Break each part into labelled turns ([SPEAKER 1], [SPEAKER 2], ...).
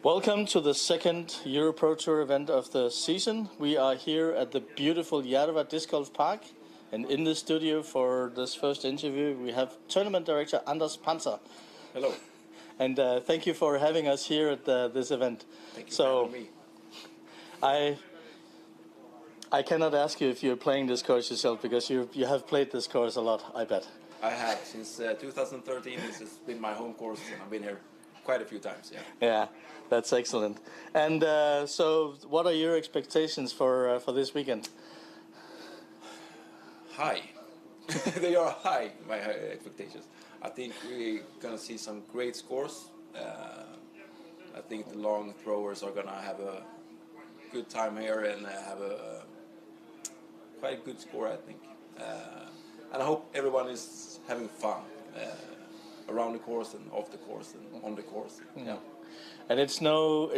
[SPEAKER 1] Welcome to the second Euro Pro Tour event of the season. We are here at the beautiful Järva Disc Golf Park, and in the studio for this first interview we have Tournament Director Anders Pantzer.
[SPEAKER 2] Hello.
[SPEAKER 1] And thank you for having us here at this event.
[SPEAKER 2] Thank you for having me.
[SPEAKER 1] I cannot ask you if you're playing this course yourself, because you have played this course a lot, I bet.
[SPEAKER 2] I have. Since 2013, this has been my home course, and I've been here quite a few times, yeah.
[SPEAKER 1] Yeah, that's excellent. And so what are your expectations for this weekend?
[SPEAKER 2] High. They are high, my expectations. I think we're going to see some great scores. I think the long throwers are going to have a good time here and have a quite good score, I think. And I hope everyone is having fun around the course and off the course and on the course. Yeah.
[SPEAKER 1] And it's no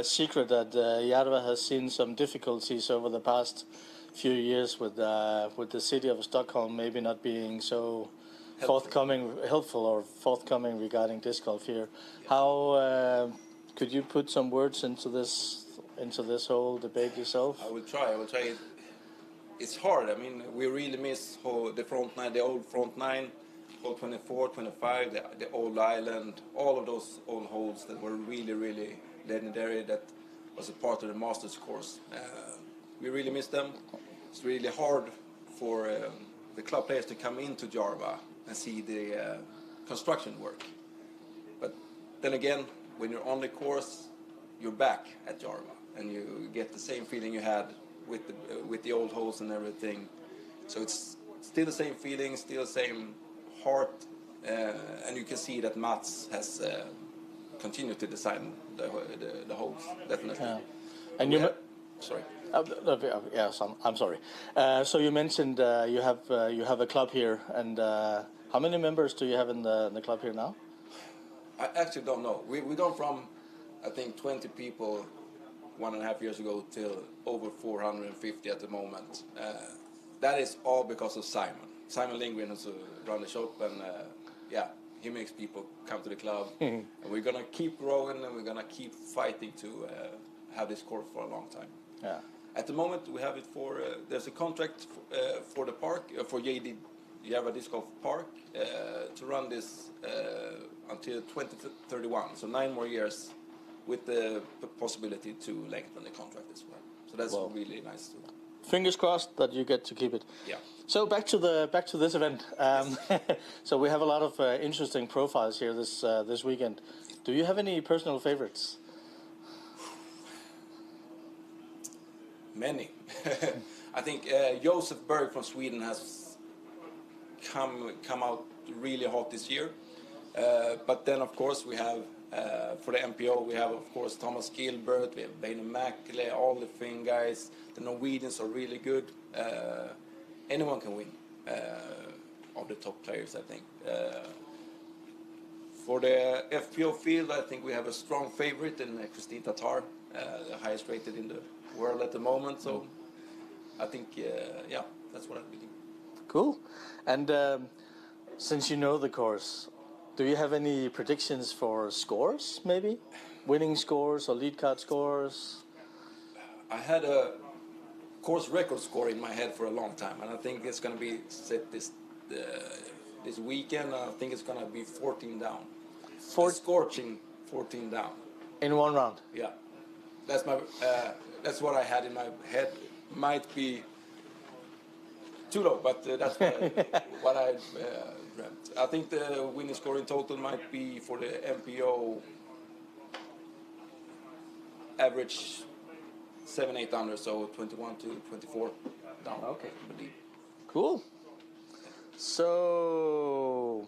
[SPEAKER 1] secret that Järva has seen some difficulties over the past few years with the city of Stockholm maybe not being so helpful regarding disc golf here. Yeah. How could you put some words into this whole debate yourself?
[SPEAKER 2] I will try. It's hard. I mean, we really miss the front nine, the old front nine, hole 24, 25, the old island, all of those old holes that were really, really legendary, that was a part of the Masters course. We really miss them. It's really hard for the club players to come into Järva and see the construction work. But then again, when you're on the course, you're back at Järva and you get the same feeling you had with the old holes and everything. So it's still the same feeling, still the same heart, and you can see that Mats has continued to design the holes, definitely.
[SPEAKER 1] Yeah. And
[SPEAKER 2] sorry.
[SPEAKER 1] Yes, I'm sorry. So you mentioned you have a club here, and how many members do you have in the club here now?
[SPEAKER 2] I actually don't know. We gone from, I think, 20 people 1.5 years ago till over 450 at the moment. That is all because of Simon. Simon Lindgren has run the shop, and he makes people come to the club. And we're gonna keep growing, and we're gonna keep fighting to have this course for a long time.
[SPEAKER 1] Yeah.
[SPEAKER 2] At the moment, we have it for there's a contract for the park for Järva Disc Golf Park to run this until 2031. So 9 more years, with the possibility to lengthen the contract as well. So that's really nice too.
[SPEAKER 1] Fingers crossed that you get to keep it.
[SPEAKER 2] Yeah.
[SPEAKER 1] So back to this event. So we have a lot of interesting profiles here this weekend. Do you have any personal favorites?
[SPEAKER 2] Many. I think Josef Berg from Sweden has come out really hot this year. But then of course we have for the MPO we have of course Thomas Gilbert, we have Väinö Mäkelä, all the Finn guys. The Norwegians are really good. Anyone can win of the top players, I think. For the FPO field, I think we have a strong favorite in Kristin Tattar, the highest rated in the world at the moment. So I think, that's what I believe.
[SPEAKER 1] Cool. And since you know the course, do you have any predictions for scores, maybe? Winning scores or lead card scores?
[SPEAKER 2] I had a course record score in my head for a long time, and I think it's going to be set this weekend. I think it's going to be 14 down. Scorching 14 down.
[SPEAKER 1] In one round?
[SPEAKER 2] Yeah. That's what I had in my head. Might be too low, but that's what I dreamt. I think the winning score in total might be for the MPO average 7-8 under, so 21 to 24 down.
[SPEAKER 1] Okay. Cool. So,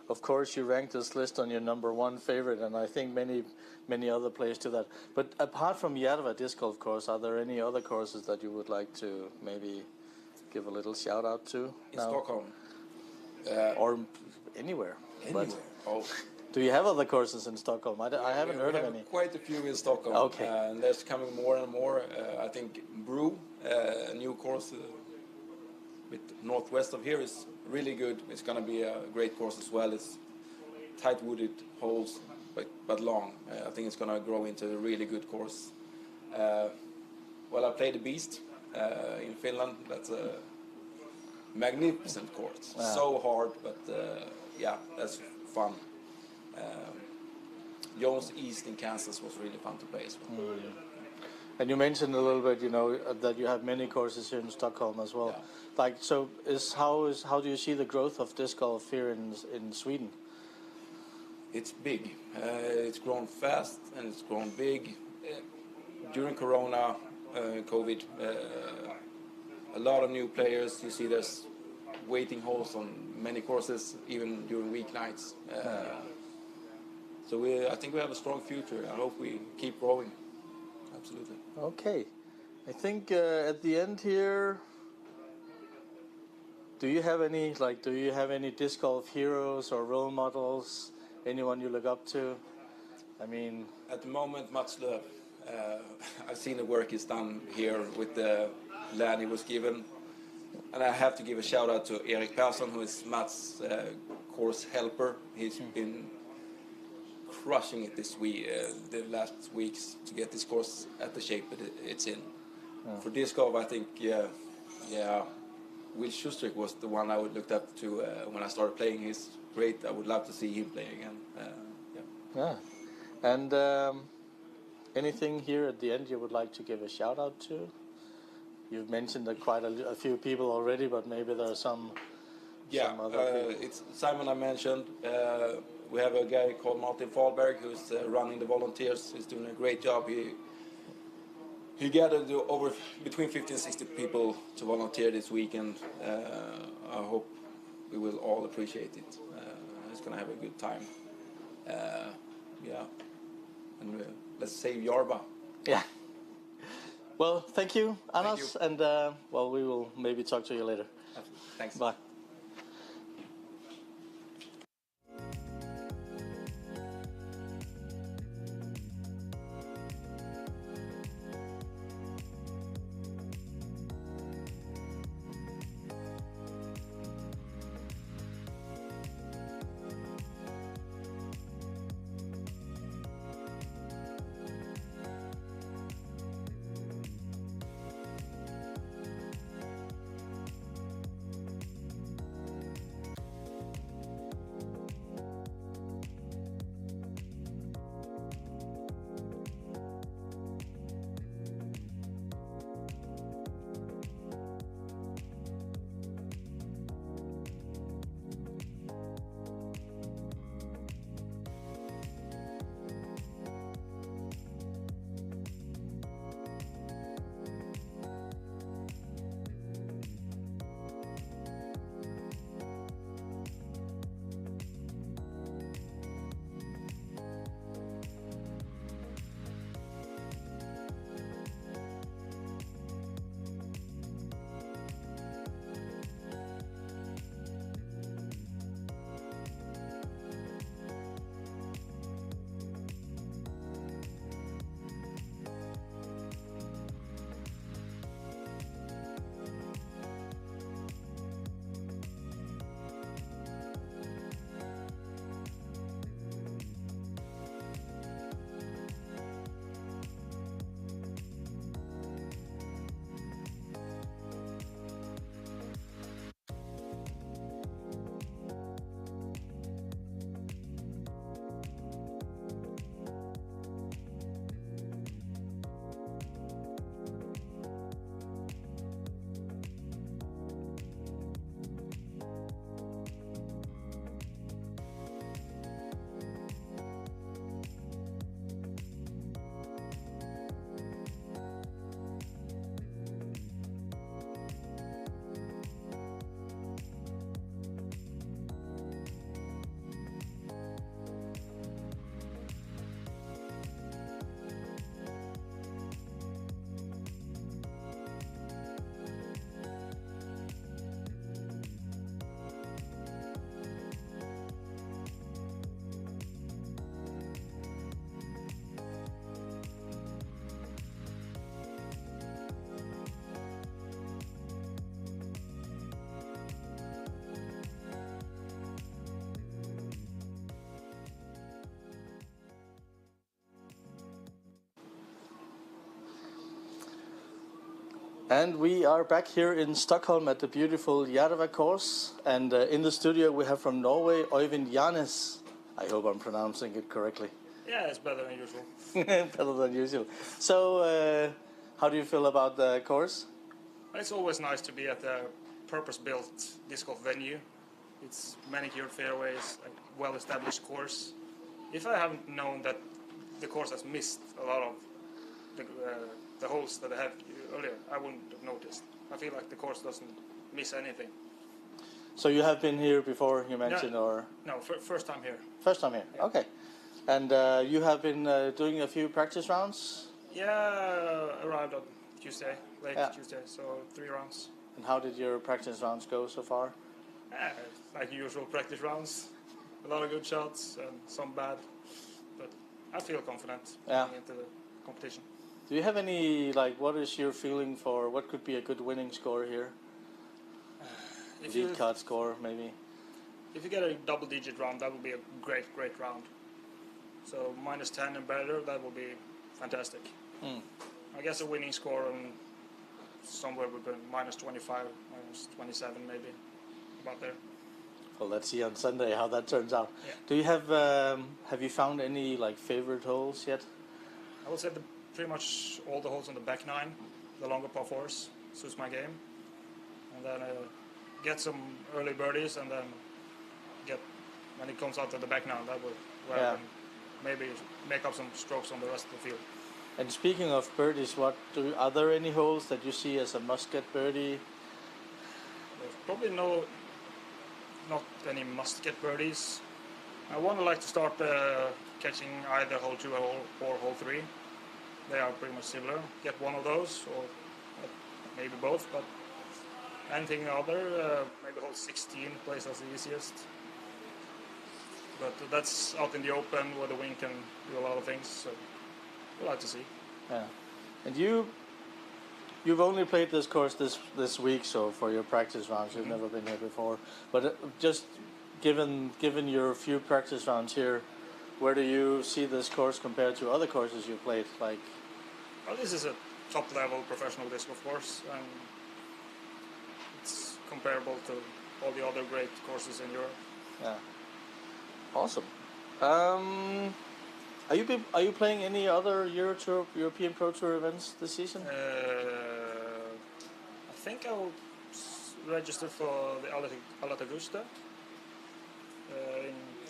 [SPEAKER 1] of course, you ranked this list on your #1 favorite, and I think many other players do that. But apart from Järva Disc Golf course, are there any other courses that you would like to maybe give a little shout out to?
[SPEAKER 2] In Stockholm.
[SPEAKER 1] Or anywhere.
[SPEAKER 2] Anywhere.
[SPEAKER 1] Do you have other courses in Stockholm? I haven't heard of any.
[SPEAKER 2] Quite a few in Stockholm.
[SPEAKER 1] Okay.
[SPEAKER 2] And there's coming more and more. I think Bro, a new course with northwest of here, is really good. It's going to be a great course as well. It's tight wooded holes, but long. I think it's going to grow into a really good course. Well, I played the Beast in Finland. That's a magnificent course.
[SPEAKER 1] Yeah.
[SPEAKER 2] So hard, but yeah, that's fun. Jones East in Kansas was really fun to play as well.
[SPEAKER 1] And you mentioned a little bit, you know, that you have many courses here in Stockholm as well.
[SPEAKER 2] Yeah.
[SPEAKER 1] Like, so how do you see the growth of disc golf here in Sweden?
[SPEAKER 2] It's big. It's grown fast and it's grown big. During Corona, COVID, a lot of new players. You see there's waiting holes on many courses, even during weeknights. So I think we have a strong future. I hope we keep growing. Absolutely.
[SPEAKER 1] Okay. I think at the end here, do you have any disc golf heroes or role models? Anyone you look up to? I mean,
[SPEAKER 2] at the moment, Mats Löv. I've seen the work he's done here with the land he was given. And I have to give a shout out to Erik Persson, who is Mats' course helper. He's been crushing it the last weeks to get this course at the shape that it's in. For disc golf, I think, Will Schustrick was the one I looked up to when I started playing. He's great. I would love to see him play again.
[SPEAKER 1] Yeah. And anything here at the end you would like to give a shout out to? You've mentioned quite a few people already, but maybe there are some other people.
[SPEAKER 2] It's Simon I mentioned. We have a guy called Martin Fahlberg who's running the volunteers. He's doing a great job. He gathered over between 50 and 60 people to volunteer this weekend. I hope we will all appreciate it. It's going to have a good time. And let's save Järva.
[SPEAKER 1] Yeah. Well, thank you, Anders,
[SPEAKER 2] Thank
[SPEAKER 1] and we will maybe talk to you later.
[SPEAKER 2] Thanks.
[SPEAKER 1] Bye. And we are back here in Stockholm at the beautiful Järva course. And in the studio we have from Norway, Øyvind Jarnes. I hope I'm pronouncing it correctly.
[SPEAKER 3] Yeah, it's better than usual.
[SPEAKER 1] Better than usual. So, how do you feel about the course?
[SPEAKER 3] It's always nice to be at a purpose-built disc golf venue. It's manicured fairways, a well-established course. If I haven't known that the course has missed a lot of the holes that I had earlier, I wouldn't have noticed. I feel like the course doesn't miss anything.
[SPEAKER 1] So you have been here before, you mentioned, or?
[SPEAKER 3] No, first time here.
[SPEAKER 1] First time here, yeah. Okay. And you have been doing a few practice rounds?
[SPEAKER 3] Yeah, arrived on Tuesday, late Tuesday, so 3 rounds.
[SPEAKER 1] And how did your practice rounds go so far?
[SPEAKER 3] Like usual practice rounds. A lot of good shots and some bad. But I feel confident going into the competition.
[SPEAKER 1] Do you have any, what is your feeling for what could be a good winning score here? Lead card score, maybe?
[SPEAKER 3] If you get a double-digit round, that would be a great round. So -10 and better, that would be fantastic. I guess a winning score on somewhere between -25, -27 maybe, about there.
[SPEAKER 1] Well, let's see on Sunday how that turns out.
[SPEAKER 3] Yeah.
[SPEAKER 1] Do you have you found any favorite holes yet?
[SPEAKER 3] I would say pretty much all the holes on the back 9, the longer par 4s, suits my game. And then get some early birdies, and then when it comes out to the back 9, that would I can maybe make up some strokes on the rest of the field.
[SPEAKER 1] And speaking of birdies, are there any holes that you see as a must-get birdie?
[SPEAKER 3] There's probably not any must-get birdies. I want to to start catching either hole 2 or hole 3. They are pretty much similar. Get one of those, or maybe both, but anything other, maybe hole 16 plays as the easiest. But that's out in the open where the wind can do a lot of things, so we'll like to see.
[SPEAKER 1] Yeah. And you've only played this course this week, so for your practice rounds, you've never been here before. But just given your few practice rounds here, where do you see this course compared to other courses you've played?
[SPEAKER 3] Well, this is a top-level professional disc golf course, and it's comparable to all the other great courses in Europe.
[SPEAKER 1] Yeah. Awesome. Are you playing any other European Pro Tour events this season?
[SPEAKER 3] I think I will register for the Alatagusta.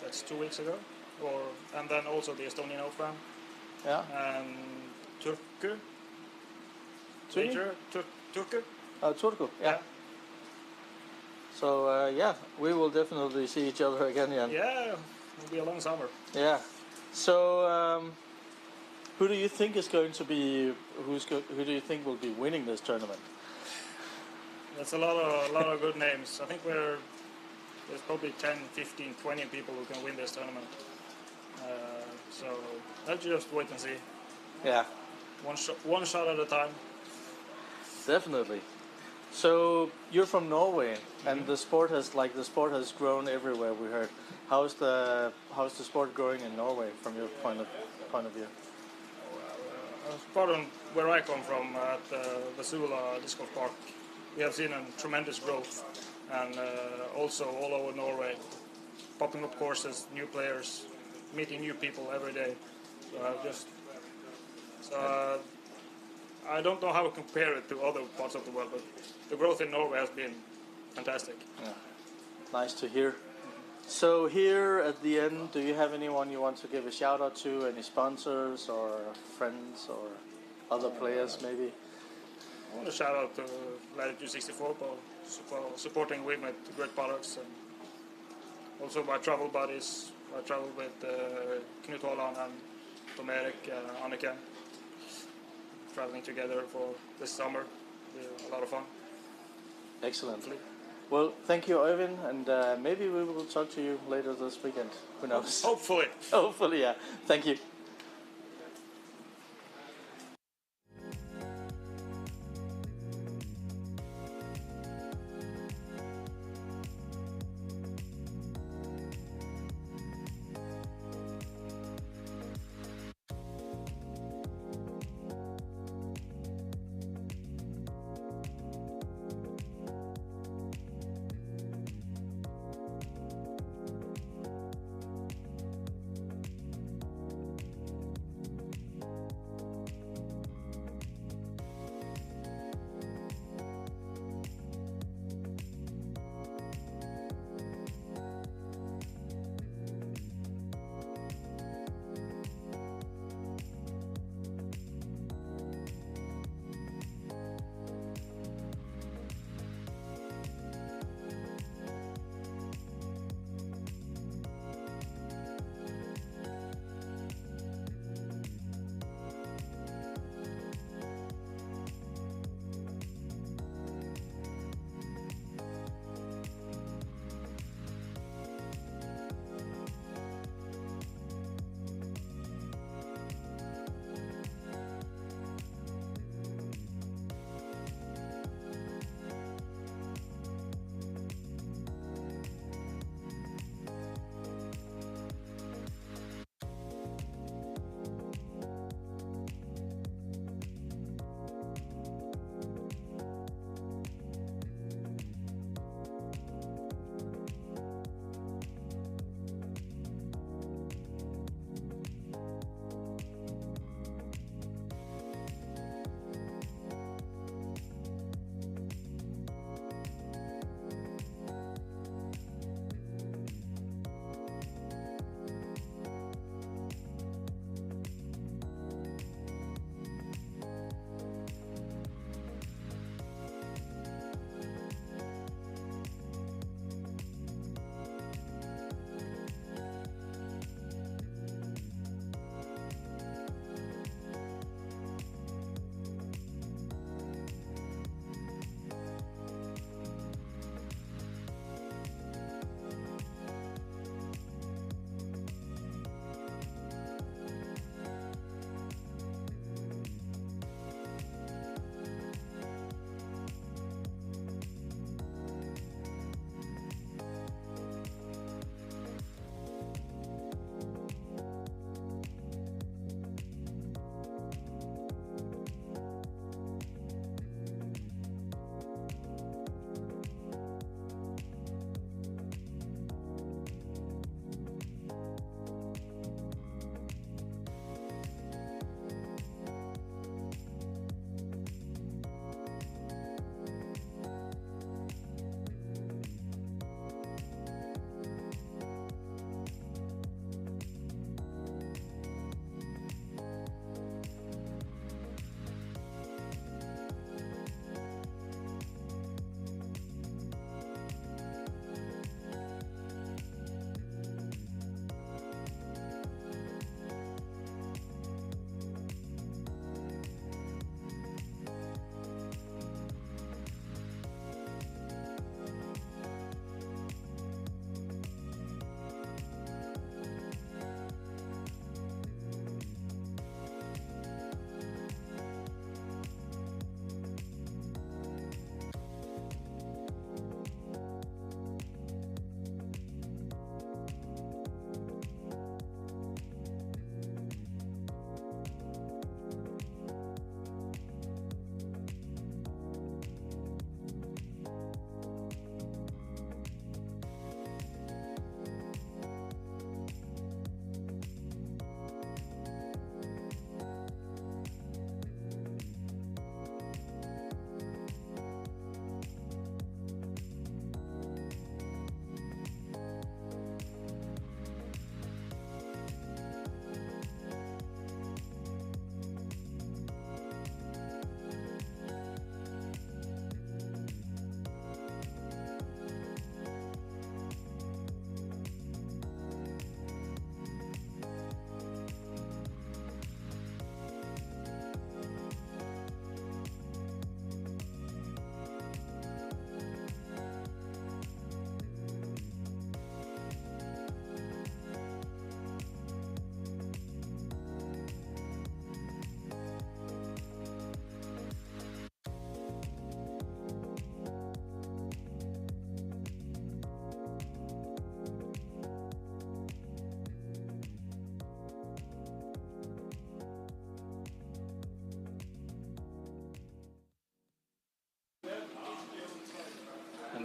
[SPEAKER 3] That's 2 weeks ago, and then also the Estonian Open.
[SPEAKER 1] Yeah.
[SPEAKER 3] And Turku. Turku.
[SPEAKER 1] Oh, Turku. Yeah. So we will definitely see each other again, Jan.
[SPEAKER 3] Yeah, it'll be a long summer.
[SPEAKER 1] Yeah. So, who do you think is going to be? Who do you think will be winning this tournament?
[SPEAKER 3] That's a lot of good names. I think there's probably 10, 15, 20 people who can win this tournament. So let's just wait and see.
[SPEAKER 1] Yeah.
[SPEAKER 3] One shot at a time.
[SPEAKER 1] Definitely. So you're from Norway, and the sport has grown everywhere. We heard. How's the sport growing in Norway from your point of view?
[SPEAKER 3] Apart from where I come from, at the Sula Disc Golf Park, we have seen a tremendous growth, and also all over Norway, popping up courses, new players, meeting new people every day. So I don't know how to compare it to other parts of the world, but the growth in Norway has been fantastic.
[SPEAKER 1] Yeah. Nice to hear. So here at the end, do you have anyone you want to give a shout out to? Any sponsors or friends or other players maybe?
[SPEAKER 3] I want to shout out to Latitude 64 for supporting women with great products, and also my travel buddies. I travel with Knut Holland and Tom Erik, Anniken. Traveling together for this summer. It'll be a lot of fun.
[SPEAKER 1] Excellent. Hopefully. Well, thank you, Øyvind, and maybe we will talk to you later this weekend. Who knows?
[SPEAKER 3] Hopefully.
[SPEAKER 1] Hopefully, yeah. Thank you.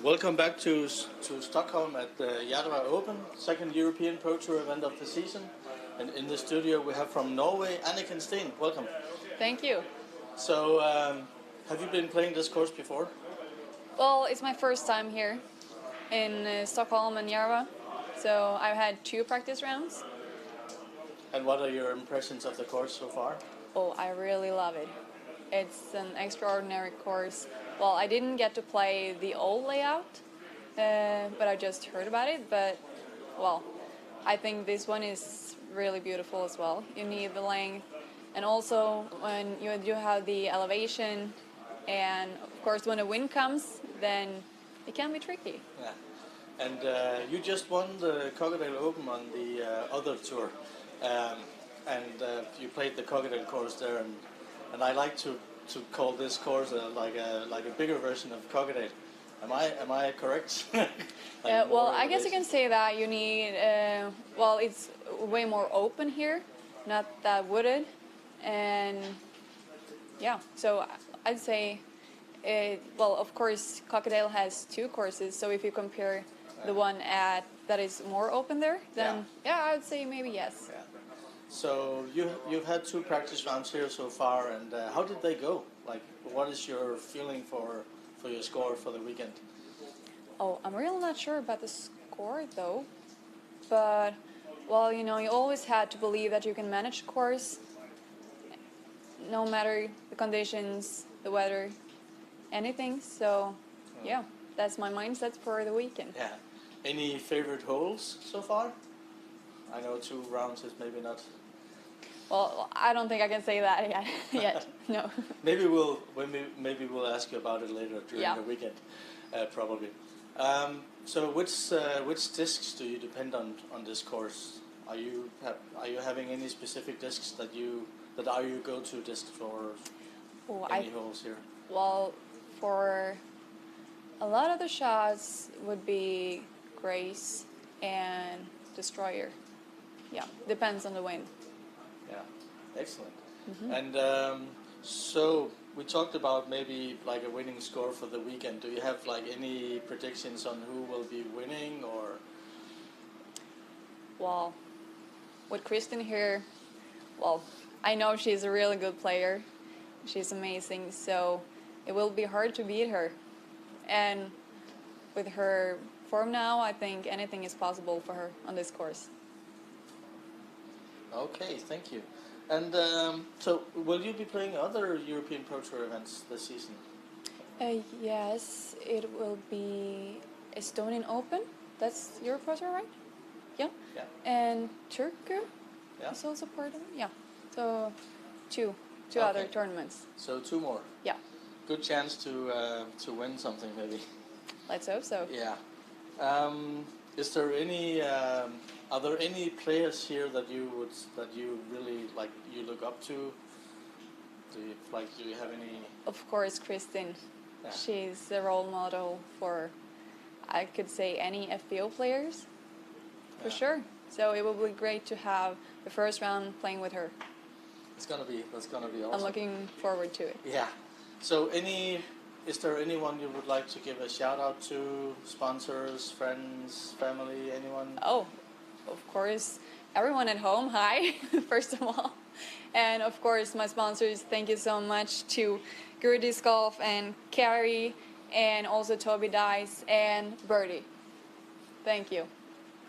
[SPEAKER 1] Welcome back to Stockholm at the Järva Open, second European Pro Tour event of the season. And in the studio we have from Norway, Anniken Steen. Welcome.
[SPEAKER 4] Thank you.
[SPEAKER 1] So, have you been playing this course before?
[SPEAKER 4] Well, it's my first time here in Stockholm and Järva, so I've had 2 practice rounds.
[SPEAKER 1] And what are your impressions of the course so far?
[SPEAKER 4] Oh, I really love it. It's an extraordinary course. Well, I didn't get to play the old layout, but I just heard about it. But, well, I think this one is really beautiful as well. You need the length, and also when you do have the elevation, and of course when the wind comes, then it can be tricky.
[SPEAKER 1] Yeah. And you just won the Cockadale Open on the other tour, and you played the Cockadale course there, and I like to call this course like a bigger version of Cockadale. Am I correct?
[SPEAKER 4] Well, I guess you can say that you need. Well, it's way more open here, not that wooded, and yeah. So I'd say, well, of course, Cockadale has 2 courses. So if you compare the one that is more open there, then yeah, I would say maybe yes.
[SPEAKER 1] Yeah. So you've had 2 practice rounds here so far, and how did they go? Like, what is your feeling for your score for the weekend?
[SPEAKER 4] Oh, I'm really not sure about the score though, but well, you know, you always had to believe that you can manage the course, no matter the conditions, the weather, anything. So yeah, that's my mindset for the weekend.
[SPEAKER 1] Yeah. Any favorite holes so far? I know 2 rounds is maybe not.
[SPEAKER 4] Well, I don't think I can say that yet. No.
[SPEAKER 1] Maybe we'll ask you about it later during the weekend, probably. So which discs do you depend on this course? Are you having any specific discs that are your go-to discs for any holes here?
[SPEAKER 4] Well, for a lot of the shots would be Grace and Destroyer. Yeah, depends on the wind.
[SPEAKER 1] Yeah, excellent. Mm-hmm. And so we talked about maybe like a winning score for the weekend. Do you have like any predictions on who will be winning, or?
[SPEAKER 4] Well, with Kristin here, well, I know she's a really good player. She's amazing, so it will be hard to beat her. And with her form now, I think anything is possible for her on this course.
[SPEAKER 1] Okay, thank you. And so, will you be playing other European Pro Tour events this season?
[SPEAKER 4] Yes, it will be Estonian Open. That's Euro Pro Tour, right? Yeah.
[SPEAKER 1] Yeah.
[SPEAKER 4] And Turku is also part of it. Yeah. So, two other tournaments.
[SPEAKER 1] So 2 more.
[SPEAKER 4] Yeah.
[SPEAKER 1] Good chance to win something, maybe.
[SPEAKER 4] Let's hope so.
[SPEAKER 1] Yeah. Is there any? Are there any players here that you really like? You look up to? Do you have any?
[SPEAKER 4] Of course, Kristin. Yeah. She's the role model for, I could say, any FPO players, for sure. So it will be great to have the first round playing with her.
[SPEAKER 1] That's gonna be awesome.
[SPEAKER 4] I'm looking forward to it.
[SPEAKER 1] Yeah. So is there anyone you would like to give a shout out to? Sponsors, friends, family, anyone?
[SPEAKER 4] Oh, of course, everyone at home, hi, first of all. And of course, my sponsors, thank you so much to Guru Disc Golf and Carrie, and also Toby Dice and Birdie. Thank you.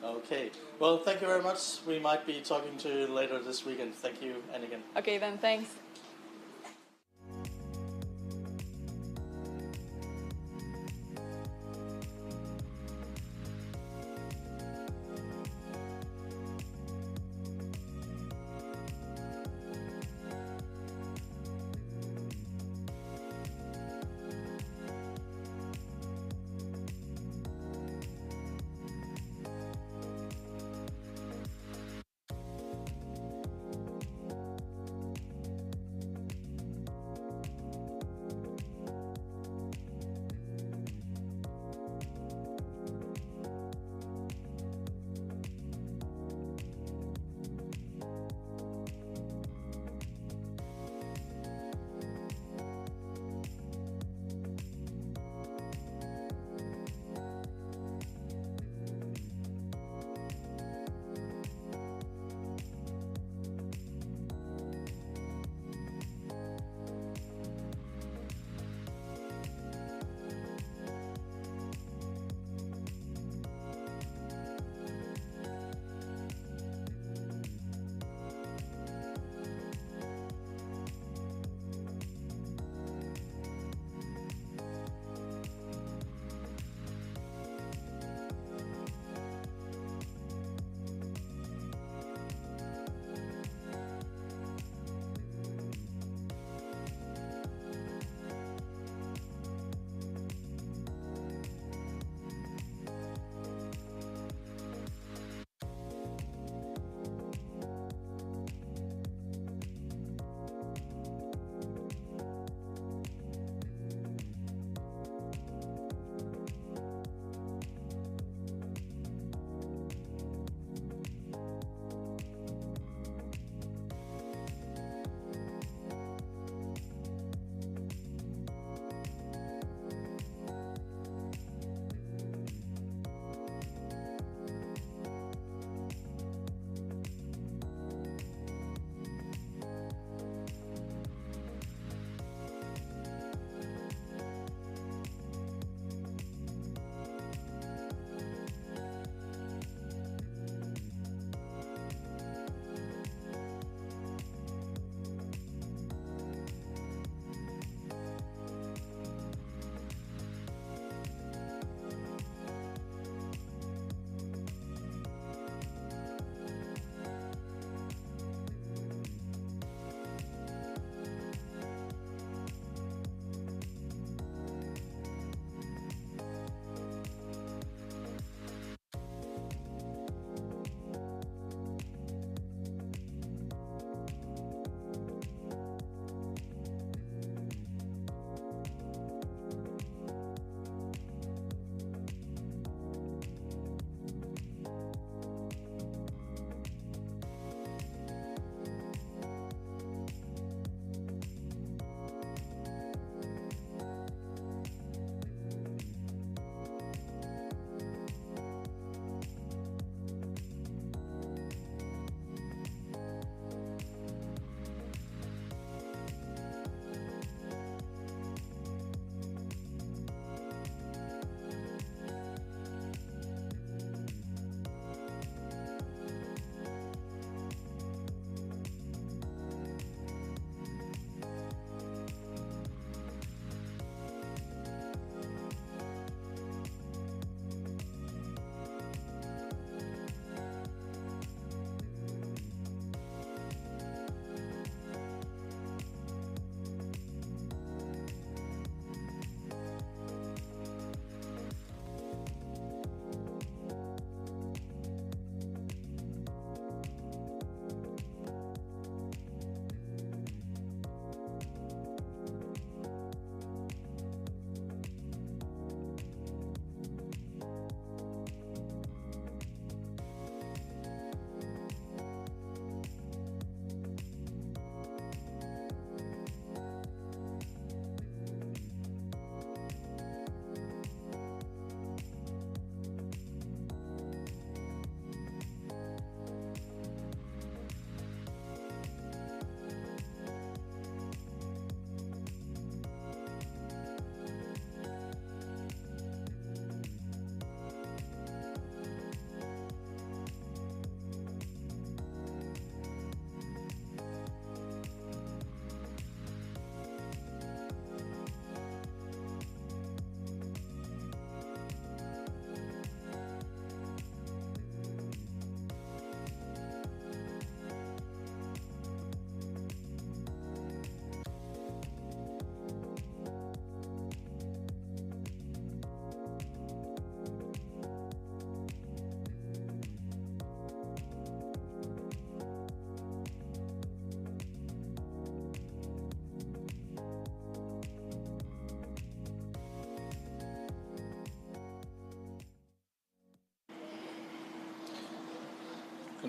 [SPEAKER 1] Okay. Well, thank you very much. We might be talking to you later this weekend. Thank you, Anniken.
[SPEAKER 4] Okay, then, thanks.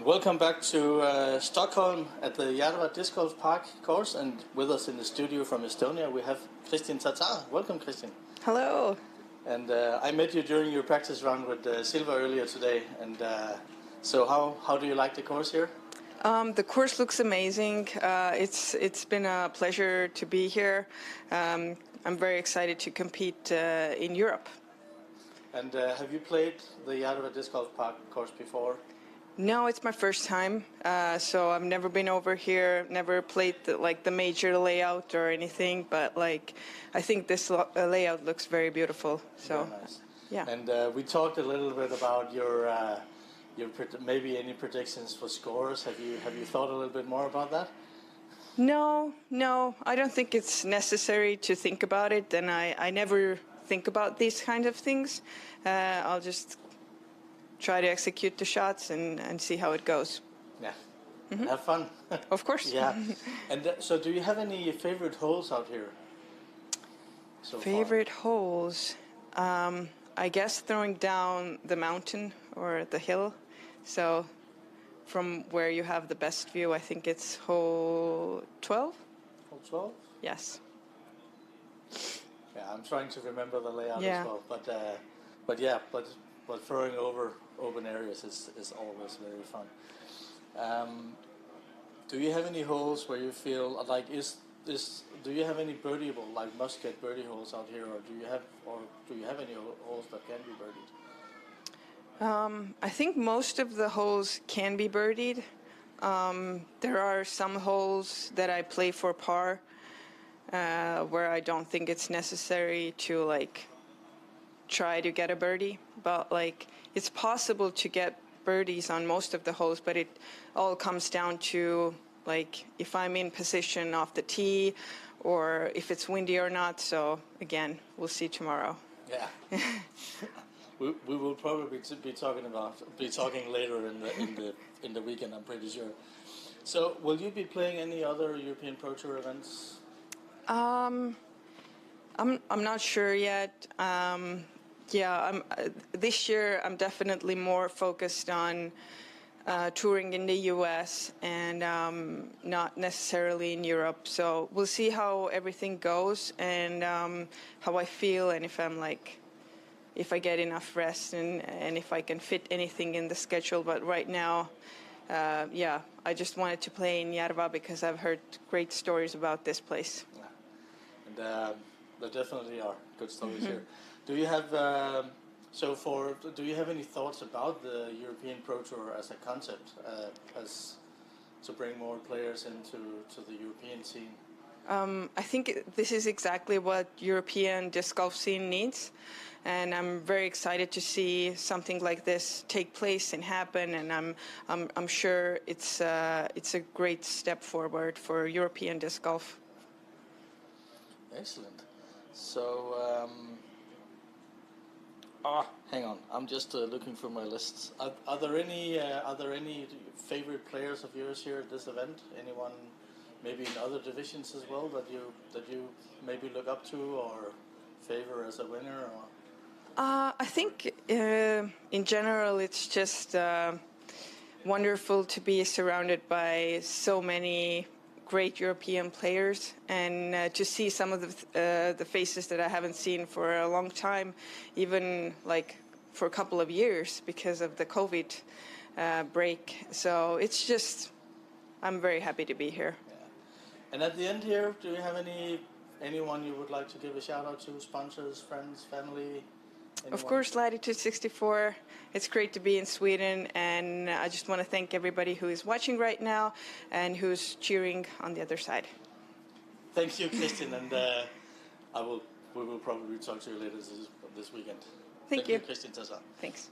[SPEAKER 1] And welcome back to Stockholm at the Järva Disc Golf Park course, and with us in the studio from Estonia we have Kristin Tattar. Welcome, Kristin.
[SPEAKER 5] Hello.
[SPEAKER 1] And I met you during your practice round with Silva earlier today, and so how do you like the course here?
[SPEAKER 5] The course looks amazing. It's been a pleasure to be here. I'm very excited to compete in Europe.
[SPEAKER 1] And have you played the Järva Disc Golf Park course before?
[SPEAKER 5] No, it's my first time. So I've never been over here, never played the major layout or anything. But I think this layout looks very beautiful. So
[SPEAKER 1] very nice.
[SPEAKER 5] Yeah.
[SPEAKER 1] And we talked a little bit about your maybe any predictions for scores. Have you thought a little bit more about that?
[SPEAKER 5] No, I don't think it's necessary to think about it, and I never think about these kind of things. I'll just try to execute the shots and see how it goes.
[SPEAKER 1] Yeah, have fun.
[SPEAKER 5] Of course.
[SPEAKER 1] Yeah. And so do you have any favorite holes out here so
[SPEAKER 5] favorite holes? I guess throwing down the mountain or the hill. So from where you have the best view, I think it's hole 12.
[SPEAKER 1] Hole 12?
[SPEAKER 5] Yes.
[SPEAKER 1] Yeah, I'm trying to remember the layout
[SPEAKER 5] Yeah.
[SPEAKER 1] as well. But throwing over open areas is always very fun. Do you have any holes where you feel like do you have any birdieable, like must-get birdie holes out here, or do you have any holes that can be birdied?
[SPEAKER 5] I think most of the holes can be birdied. There are some holes that I play for par where I don't think it's necessary to try to get a birdie, but it's possible to get birdies on most of the holes, but it all comes down to if I'm in position off the tee or if it's windy or not. So again, we'll see tomorrow.
[SPEAKER 1] Yeah. We will probably be talking later in the weekend, I'm pretty sure. So, will you be playing any other European Pro Tour events?
[SPEAKER 5] I'm not sure yet. This year I'm definitely more focused on touring in the U.S. and not necessarily in Europe. So we'll see how everything goes and how I feel, and if I get enough rest and if I can fit anything in the schedule. But right now, I just wanted to play in Järva because I've heard great stories about this place.
[SPEAKER 1] Yeah. And there definitely are good stories here. Do you have do you have any thoughts about the European Pro Tour as a concept, as to bring more players into the European scene?
[SPEAKER 5] I think this is exactly what European disc golf scene needs. And I'm very excited to see something like this take place and happen. And I'm sure it's a great step forward for European disc golf.
[SPEAKER 1] Excellent. So, hang on. I'm just looking for my lists. Are there any favorite players of yours here at this event? Anyone, maybe in other divisions as well, that you maybe look up to or favor as a winner? Or?
[SPEAKER 5] I think in general it's just wonderful to be surrounded by so many great European players and to see some of the faces that I haven't seen for a long time, even for a couple of years because of the COVID break. So it's just, I'm very happy to be here.
[SPEAKER 1] Yeah. And at the end here, do you have anyone you would like to give a shout out to? Sponsors, friends, family? Anyone?
[SPEAKER 5] Of course, Latitude 64. It's great to be in Sweden, and I just want to thank everybody who is watching right now and who's cheering on the other side.
[SPEAKER 1] Thank you, Kristin, and we will probably talk to you later this weekend.
[SPEAKER 5] Thank you,
[SPEAKER 1] Kristin Tattar.
[SPEAKER 5] Thanks.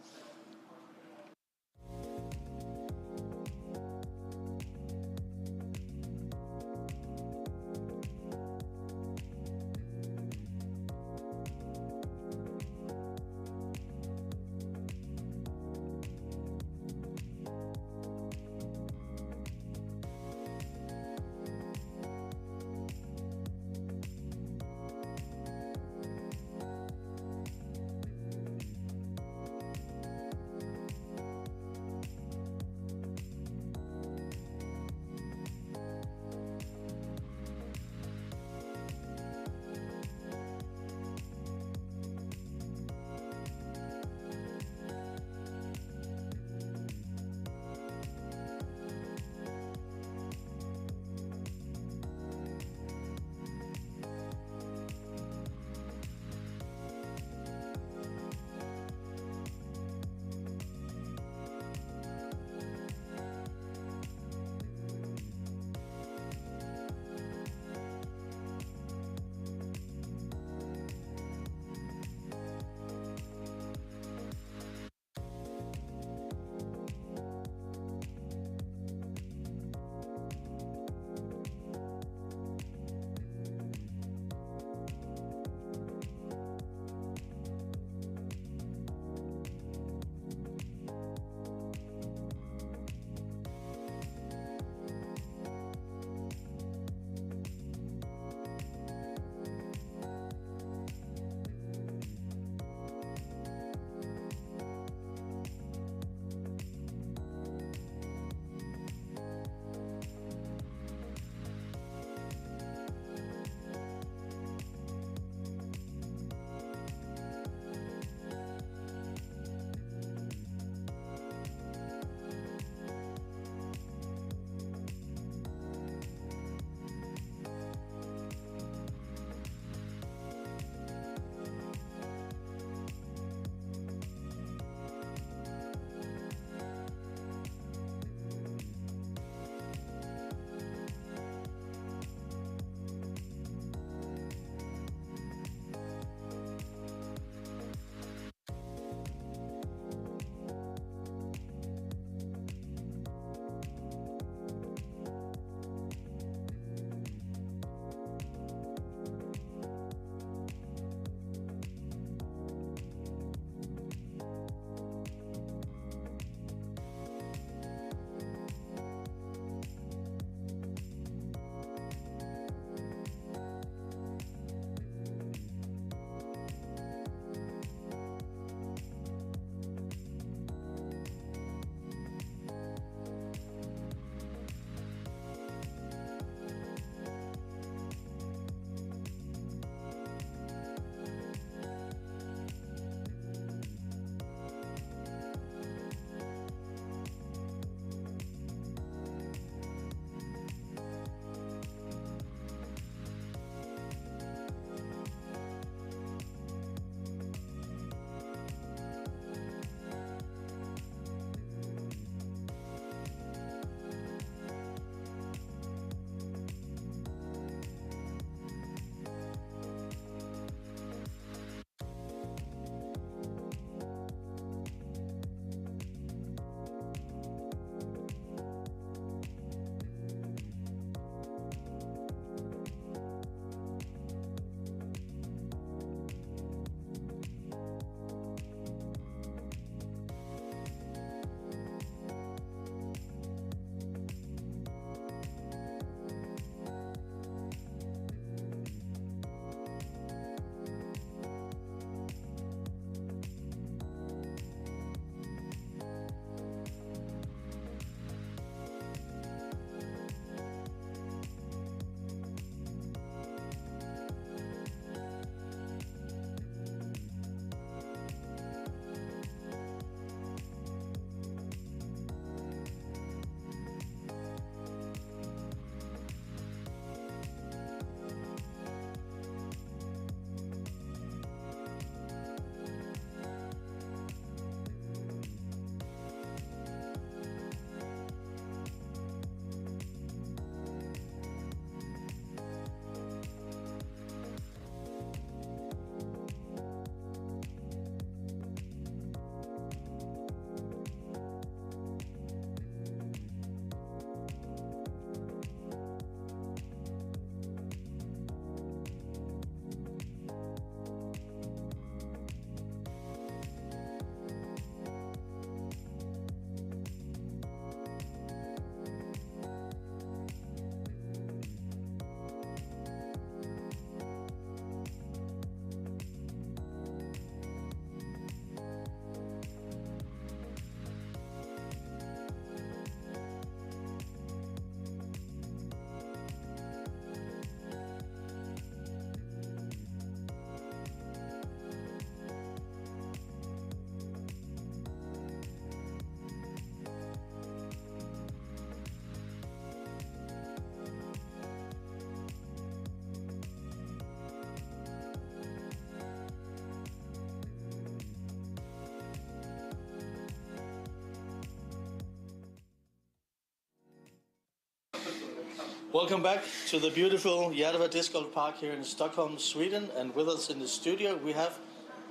[SPEAKER 1] Welcome back to the beautiful Järva Disc Golf Park here in Stockholm, Sweden. And with us in the studio we have,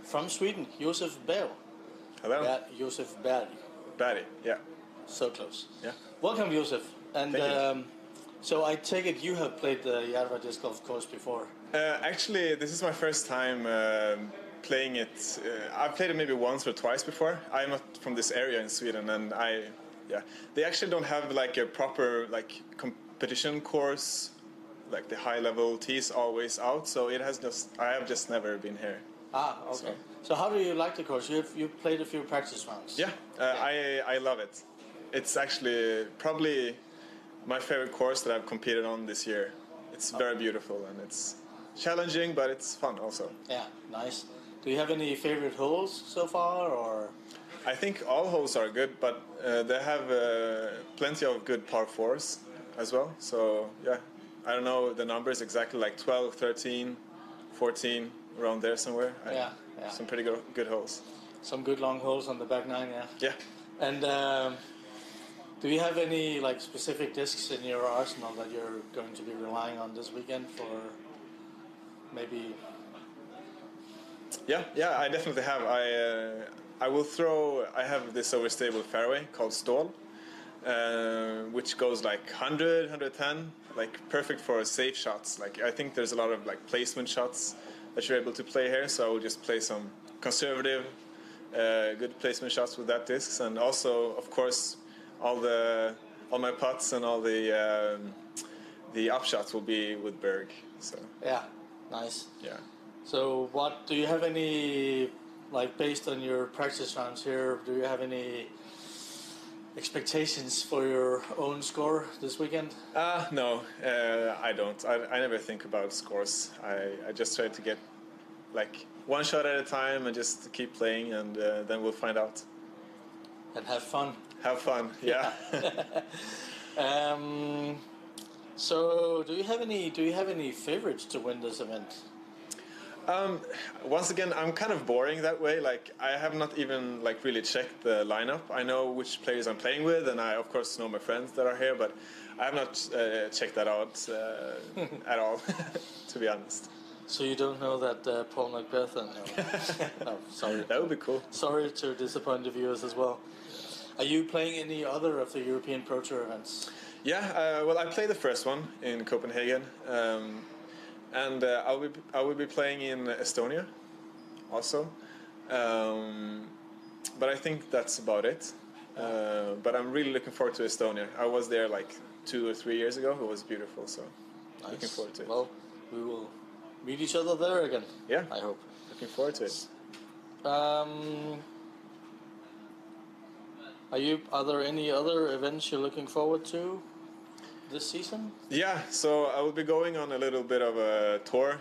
[SPEAKER 1] from Sweden, Josef Berg.
[SPEAKER 6] Hello.
[SPEAKER 1] Josef Berg.
[SPEAKER 6] Berg, yeah.
[SPEAKER 1] So close.
[SPEAKER 6] Yeah.
[SPEAKER 1] Welcome, Josef. And
[SPEAKER 6] Thank you.
[SPEAKER 1] so I take it you have played the Järva Disc Golf course before?
[SPEAKER 6] Actually, this is my first time playing it. I've played it maybe once or twice before. I'm not from this area in Sweden, and they actually don't have like a proper like competition course, like the high level tees always out. So I have just never been here.
[SPEAKER 1] Ah, okay. So how do you like the course? You've played a few practice rounds.
[SPEAKER 6] Yeah, I love it. It's actually probably my favorite course that I've competed on this year. It's very beautiful and it's challenging, but it's fun also.
[SPEAKER 1] Yeah, nice. Do you have any favorite holes so far, or?
[SPEAKER 6] I think all holes are good, but they have plenty of good par 4s as well. So yeah, I don't know the numbers exactly, like 12, 13, 14, around there somewhere.
[SPEAKER 1] Yeah.
[SPEAKER 6] Some pretty good holes.
[SPEAKER 1] Some good long holes on the back nine, yeah.
[SPEAKER 6] Yeah.
[SPEAKER 1] And do you have any like specific discs in your arsenal that you're going to be relying on this weekend for maybe?
[SPEAKER 6] Yeah, I definitely have. I have this overstable fairway called Stål, which goes like 100, 110, like perfect for safe shots. Like I think there's a lot of like placement shots that you're able to play here, so I will just play some conservative, good placement shots with that discs, and also, of course, all my putts and all the upshots will be with Berg. So
[SPEAKER 1] yeah, nice.
[SPEAKER 6] Yeah.
[SPEAKER 1] So what do you have any, like based on your practice rounds here, do you have any expectations for your own score this weekend?
[SPEAKER 6] No, I don't. I never think about scores. I just try to get like one shot at a time and just keep playing, and then we'll find out.
[SPEAKER 1] And have fun.
[SPEAKER 6] Have fun, yeah.
[SPEAKER 1] So do you have any favorites to win this event?
[SPEAKER 6] Once again, I'm kind of boring that way. Like I have not even like really checked the lineup. I know which players I'm playing with, and I of course know my friends that are here, but I have not checked that out at all, to be honest.
[SPEAKER 1] So you don't know that Paul Macbeth? No. No, sorry.
[SPEAKER 6] That would be cool.
[SPEAKER 1] Sorry to disappoint the viewers as well. Are you playing any other of the European Pro Tour events?
[SPEAKER 6] Yeah, well, I played the first one in Copenhagen. And I will be playing in Estonia also, but I think that's about it. But I'm really looking forward to Estonia. I was there like 2 or 3 years ago. It was beautiful, so
[SPEAKER 1] nice.
[SPEAKER 6] Looking forward to it.
[SPEAKER 1] Well, we will meet each other there again.
[SPEAKER 6] Yeah,
[SPEAKER 1] I hope.
[SPEAKER 6] Looking forward to it.
[SPEAKER 1] Are there any other events you're looking forward to this season?
[SPEAKER 6] Yeah, so I will be going on a little bit of a tour,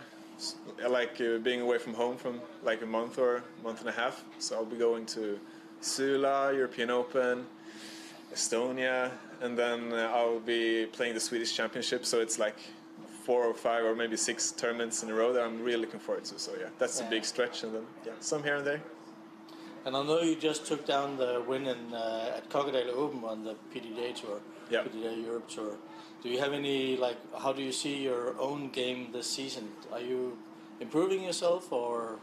[SPEAKER 6] like being away from home from like a month or month and a half. So I'll be going to Sula, European Open, Estonia, and then I'll be playing the Swedish Championship. So it's like 4 or 5 or maybe 6 tournaments in a row that I'm really looking forward to. So yeah, that's a big stretch, and then some here and there.
[SPEAKER 1] And I know you just took down the win at Järva Open on the PDA Tour, PDA Europe Tour. Do you have any, like, how do you see your own game this season? Are you improving yourself, or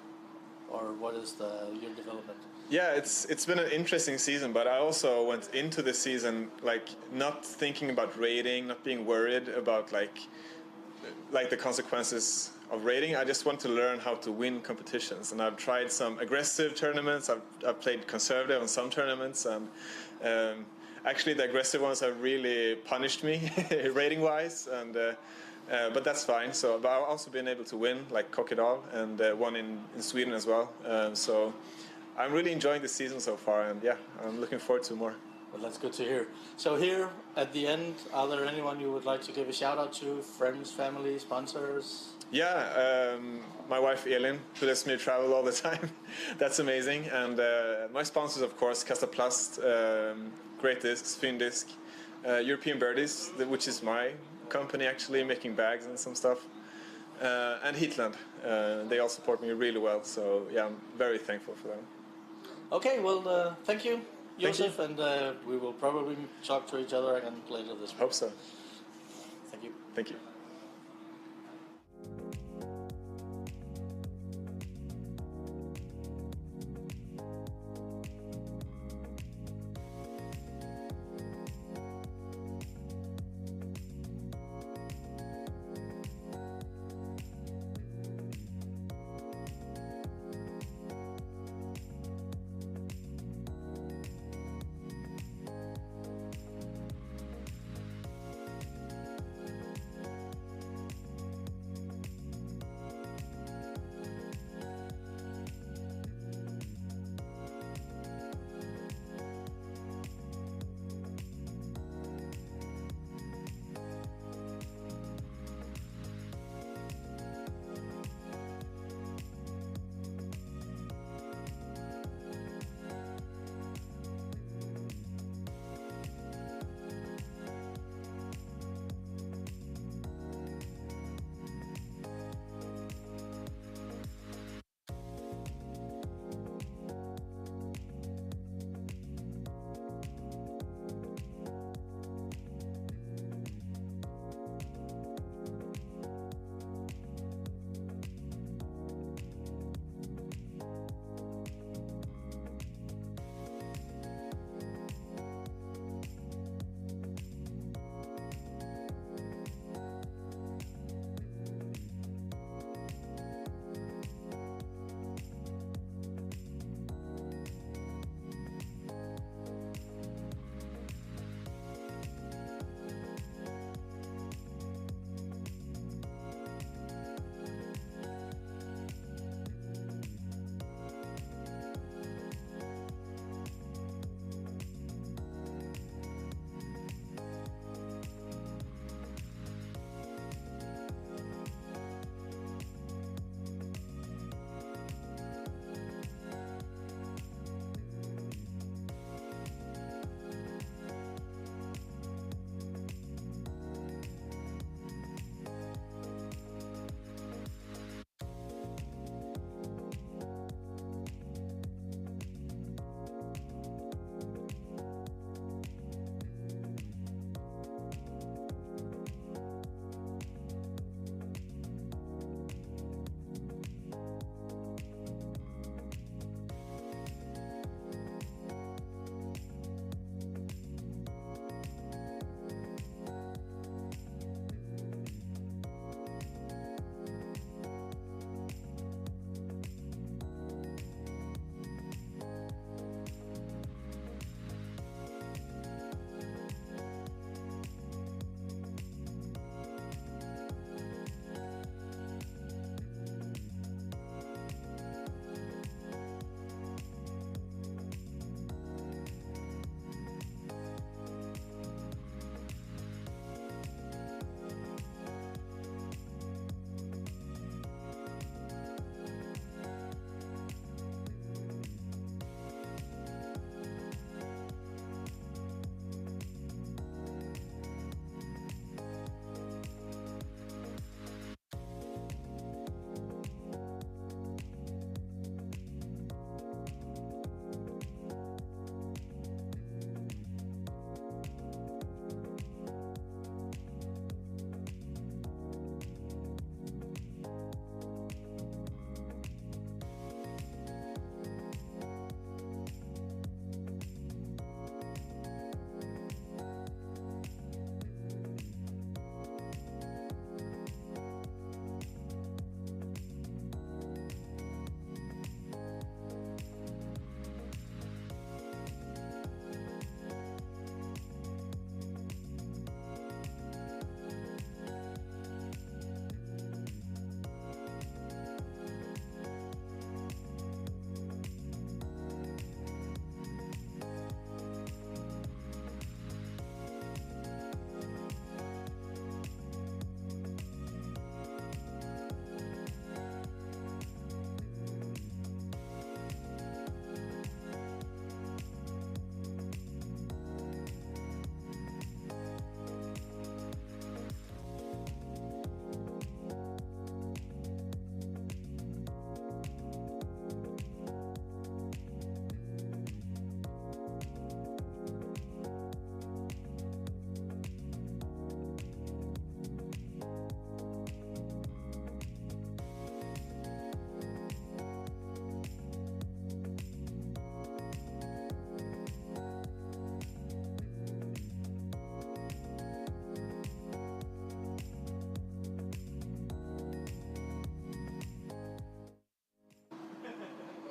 [SPEAKER 1] what is your development? Yeah,
[SPEAKER 6] it's been an interesting season, but I also went into the season like not thinking about rating, not being worried about like the consequences of rating. I just want to learn how to win competitions, and I've tried some aggressive tournaments. I've played conservative on some tournaments, and actually the aggressive ones have really punished me rating wise, and but that's fine. So but I've also been able to win like Kokkedal and one in Sweden as well. So I'm really enjoying the season so far, and yeah, I'm looking forward to more.
[SPEAKER 1] Well, that's good to hear. So here at the end, are there anyone you would like to give a shout out to? Friends, family, sponsors?
[SPEAKER 6] Yeah, my wife Elin, who lets me travel all the time. That's amazing. And my sponsors, of course, Kastaplast, Great Discs, Fin Disc, European Birdies, which is my company actually, making bags and some stuff, and Heatland. They all support me really well. So yeah, I'm very thankful for them.
[SPEAKER 1] Okay, well, thank you, Josef, and we will probably talk to each other again later this week.
[SPEAKER 6] Hope so.
[SPEAKER 1] Thank you.
[SPEAKER 6] Thank you.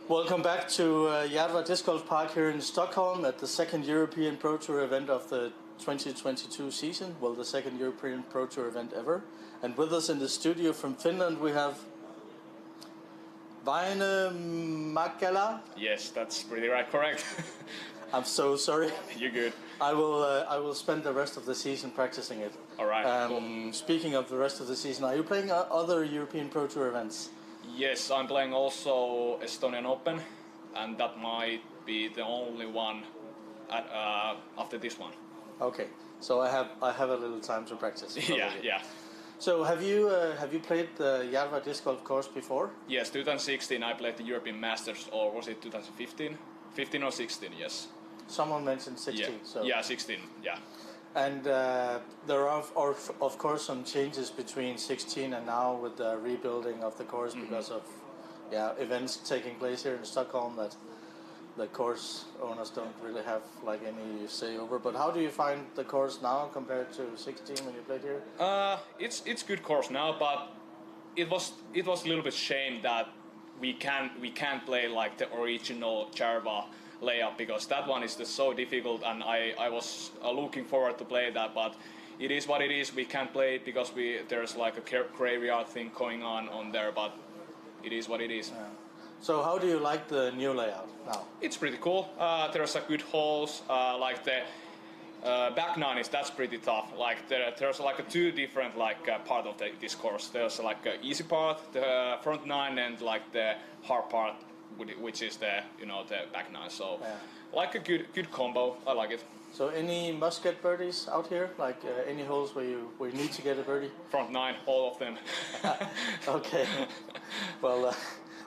[SPEAKER 1] Welcome back to Järva Disc Golf Park here in Stockholm at the second European Pro Tour event of the 2022 season. Well, the second European Pro Tour event ever. And with us in the studio from Finland we have Väinö Mäkelä.
[SPEAKER 7] Yes, that's pretty right, correct.
[SPEAKER 1] I'm so sorry.
[SPEAKER 7] You're good.
[SPEAKER 1] I will spend the rest of the season practicing it.
[SPEAKER 7] All right. Cool.
[SPEAKER 1] Speaking of the rest of the season, are you playing other European Pro Tour events?
[SPEAKER 7] Yes, I'm playing also Estonian Open, and that might be the only one after this one.
[SPEAKER 1] Okay, so I have a little time to practice.
[SPEAKER 7] Yeah.
[SPEAKER 1] So have you played the Järva disc golf course before?
[SPEAKER 7] Yes, 2016 I played the European Masters, or was it 2015? 15 or 16? Yes.
[SPEAKER 1] Someone mentioned 16.
[SPEAKER 7] Yeah.
[SPEAKER 1] So.
[SPEAKER 7] Yeah, 16. Yeah.
[SPEAKER 1] And there are of course some changes between 16 and now with the rebuilding of the course because of events taking place here in Stockholm that the course owners don't really have like any say over. But how do you find the course now compared to 16 when you played here?
[SPEAKER 7] It's good course now, but it was a little bit shame that we can't play like the original Järva layout, because that one is just so difficult, and I was looking forward to play that, but it is what it is. We can't play it because there's like a graveyard thing going on there, but it is what it is.
[SPEAKER 1] Yeah. So how do you like the new layout now?
[SPEAKER 7] It's pretty cool. There's good holes, like the back nine that's pretty tough. Like there's like two different part of this course. There's like a easy part, the front nine, and like the hard part, which is the the back nine. So like a good combo. I like it.
[SPEAKER 1] So any must-get birdies out here? Like any holes where you need to get a birdie?
[SPEAKER 7] Front nine, all of them.
[SPEAKER 1] Okay. Well,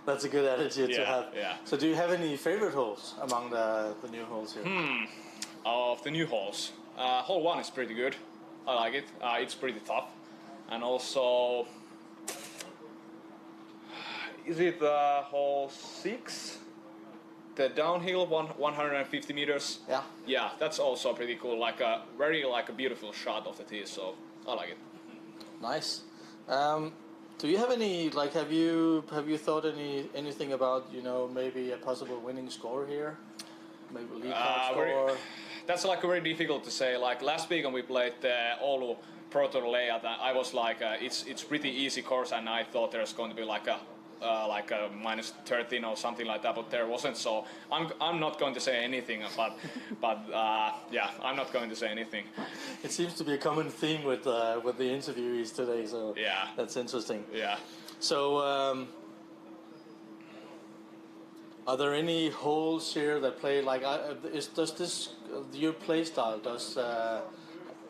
[SPEAKER 1] that's a good attitude to have.
[SPEAKER 7] Yeah.
[SPEAKER 1] So do you have any favorite holes among the new holes here?
[SPEAKER 7] Of the new holes, hole 1 is pretty good. I like it. It's pretty tough, and also is it hole 6? The downhill 150 meters.
[SPEAKER 1] Yeah.
[SPEAKER 7] Yeah, that's also pretty cool. Like a very beautiful shot of the tee. So I like it.
[SPEAKER 1] Nice. Do you have any have you thought anything about maybe a possible winning score here? Maybe lead card score.
[SPEAKER 7] That's very difficult to say. Like last week when we played the Oulu Pro Tour layout, I was like, it's pretty easy course, and I thought there's going to be like a minus 13 or something like that, but there wasn't. So I'm not going to say anything. But yeah, I'm not going to say anything.
[SPEAKER 1] It seems to be a common theme with the interviewees today. So
[SPEAKER 7] yeah,
[SPEAKER 1] that's interesting.
[SPEAKER 7] Yeah.
[SPEAKER 1] So. Are there any holes here that play does this your play style?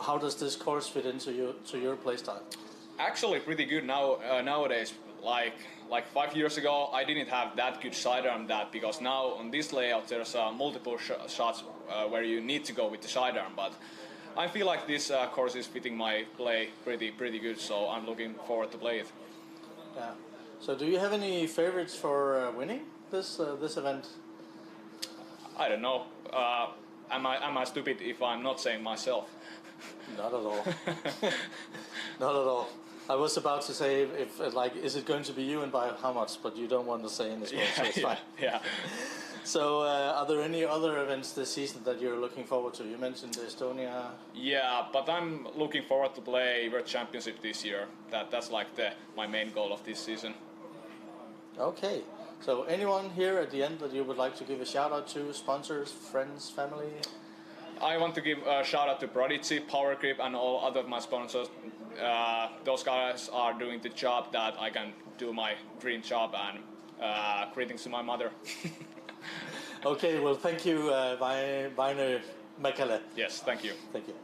[SPEAKER 1] How does this course fit into your play style?
[SPEAKER 7] Actually, pretty good nowadays. Like 5 years ago, I didn't have that good sidearm because now on this layout there's multiple shots where you need to go with the sidearm. But I feel like this course is fitting my play pretty good. So I'm looking forward to play it.
[SPEAKER 1] Yeah. So do you have any favorites for winning this event?
[SPEAKER 7] I don't know. Am I stupid if I'm not saying myself?
[SPEAKER 1] Not at all. Not at all. I was about to say if is it going to be you and by how much, but you don't want to say in this one, so it's fine.
[SPEAKER 7] Yeah.
[SPEAKER 1] So are there any other events this season that you're looking forward to? You mentioned Estonia.
[SPEAKER 7] Yeah, but I'm looking forward to play World Championship this year. That's like my main goal of this season.
[SPEAKER 1] Okay. So anyone here at the end that you would like to give a shout out to? Sponsors, friends, family?
[SPEAKER 7] I want to give a shout out to Prodigy, Power Grip, and all other of my sponsors. Those guys are doing the job that I can do my dream job, and greetings to my mother.
[SPEAKER 1] Okay, well thank you, Väinö Mäkelä.
[SPEAKER 7] Yes, thank you.
[SPEAKER 1] Thank you.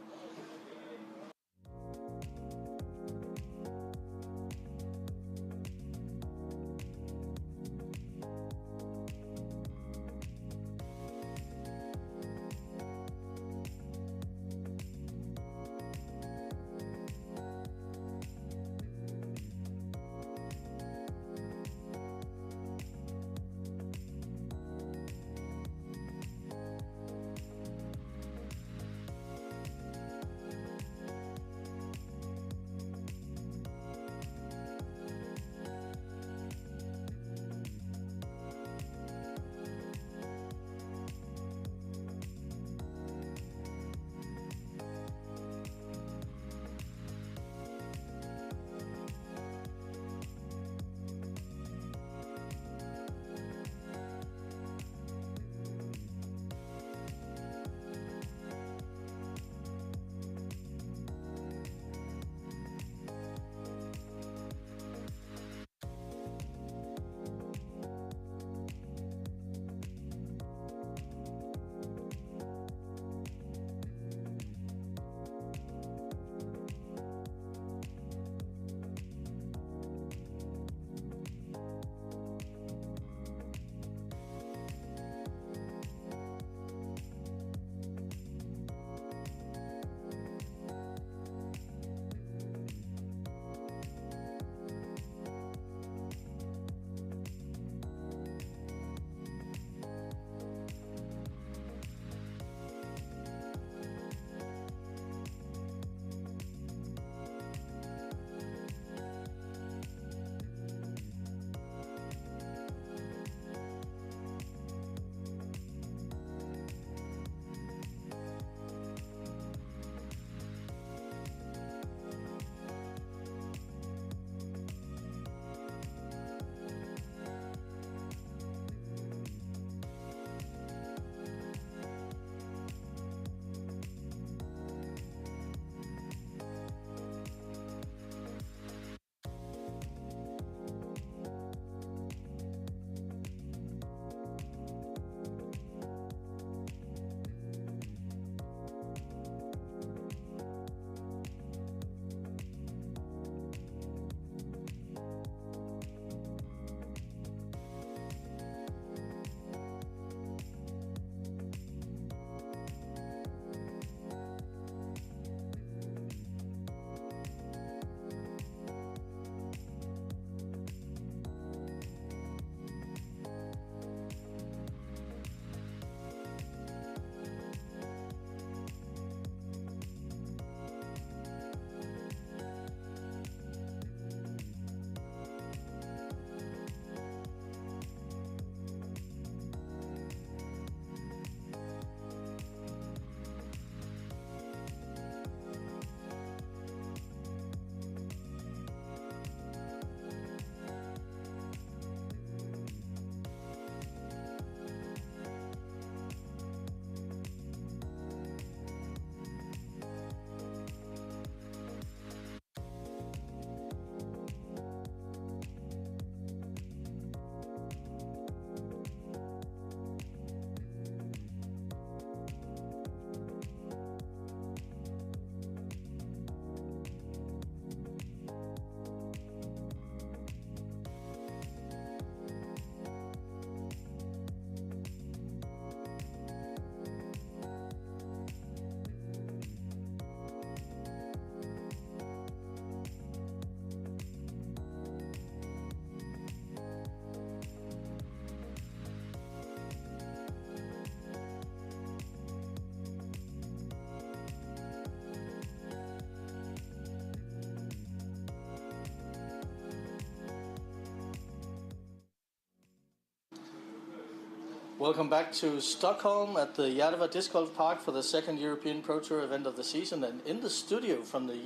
[SPEAKER 1] Welcome back to Stockholm at the Järva Disc Golf Park for the second European Pro Tour event of the season, and in the studio from the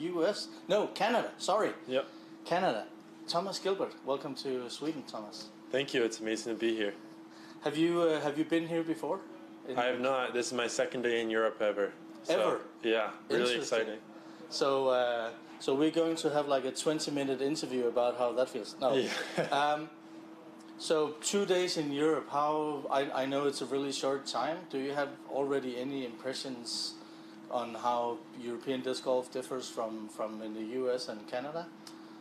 [SPEAKER 1] Canada, sorry.
[SPEAKER 8] Yep.
[SPEAKER 1] Canada. Thomas Gilbert, welcome to Sweden, Thomas.
[SPEAKER 8] Thank you, it's amazing to be here.
[SPEAKER 1] Have you been here before?
[SPEAKER 8] I have not. This is my second day in Europe ever.
[SPEAKER 1] Ever?
[SPEAKER 8] Yeah, really exciting.
[SPEAKER 1] So we're going to have like a 20-minute interview about how that feels. No.
[SPEAKER 8] Yeah.
[SPEAKER 1] So 2 days in Europe, I know it's a really short time. Do you have already any impressions on how European disc golf differs from in the US and Canada?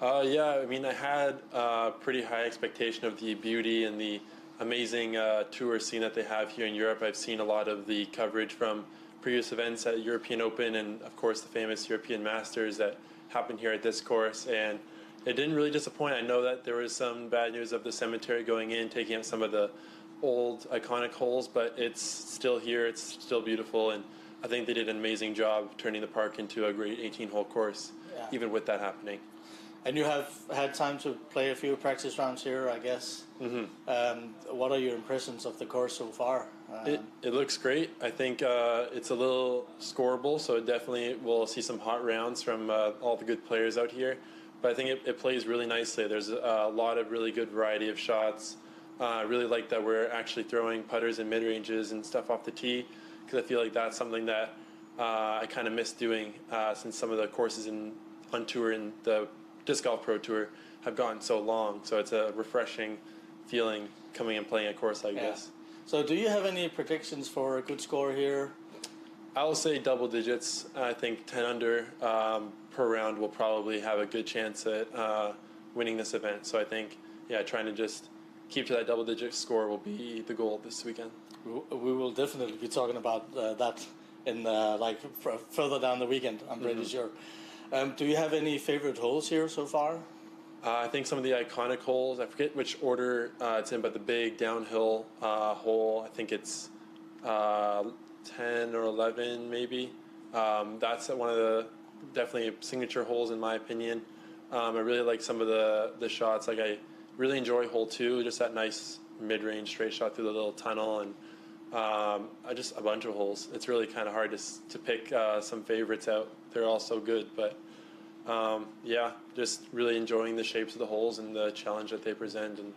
[SPEAKER 8] Yeah, I mean, I had a pretty high expectation of the beauty and the amazing tour scene that they have here in Europe. I've seen a lot of the coverage from previous events at European Open and, of course, the famous European Masters that happened here at this course. And it didn't really disappoint. I know that there was some bad news of the cemetery going in, taking out some of the old iconic holes, but it's still here, it's still beautiful, and I think they did an amazing job turning the park into a great 18-hole course, even with that happening.
[SPEAKER 1] And you have had time to play a few practice rounds here, I guess. Mm-hmm. What are your impressions of the course so far?
[SPEAKER 8] It looks great. I think it's a little scoreable, so definitely we'll see some hot rounds from all the good players out here. But I think it plays really nicely. There's a lot of really good variety of shots. I really like that we're actually throwing putters and mid-ranges and stuff off the tee, because I feel like that's something that I kind of miss doing since some of the courses on tour in the Disc Golf Pro Tour have gone so long. So it's a refreshing feeling coming and playing a course like this.
[SPEAKER 1] So do you have any predictions for a good score here?
[SPEAKER 8] I'll say double digits. I think 10 under per round will probably have a good chance at winning this event. So I think, trying to just keep to that double-digit score will be the goal this weekend.
[SPEAKER 1] We will definitely be talking about that in further down the weekend, I'm pretty sure. Do you have any favorite holes here so far?
[SPEAKER 8] I think some of the iconic holes, I forget which order it's in, but the big downhill hole, I think it's 10 or 11 maybe. That's one of the definitely signature holes in my opinion. I really like some of the shots. Like I really enjoy hole 2, just that nice mid-range straight shot through the little tunnel, and just a bunch of holes. It's really kind of hard to pick some favorites out. They're all so good, but just really enjoying the shapes of the holes and the challenge that they present, and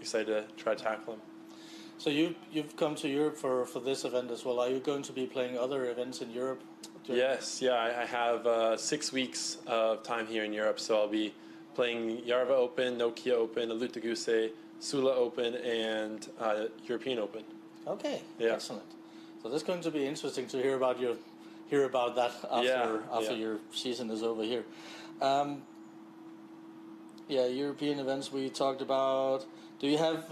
[SPEAKER 8] excited to try to tackle them.
[SPEAKER 1] So you've come to Europe for this event as well. Are you going to be playing other events in Europe?
[SPEAKER 8] Yes, I have 6 weeks of time here in Europe, so I'll be playing Järva Open, Nokia Open, Alutaguse, Sula Open, and European Open.
[SPEAKER 1] Okay, excellent. So that's going to be interesting to hear about that after your season is over here. European events we talked about. Do you have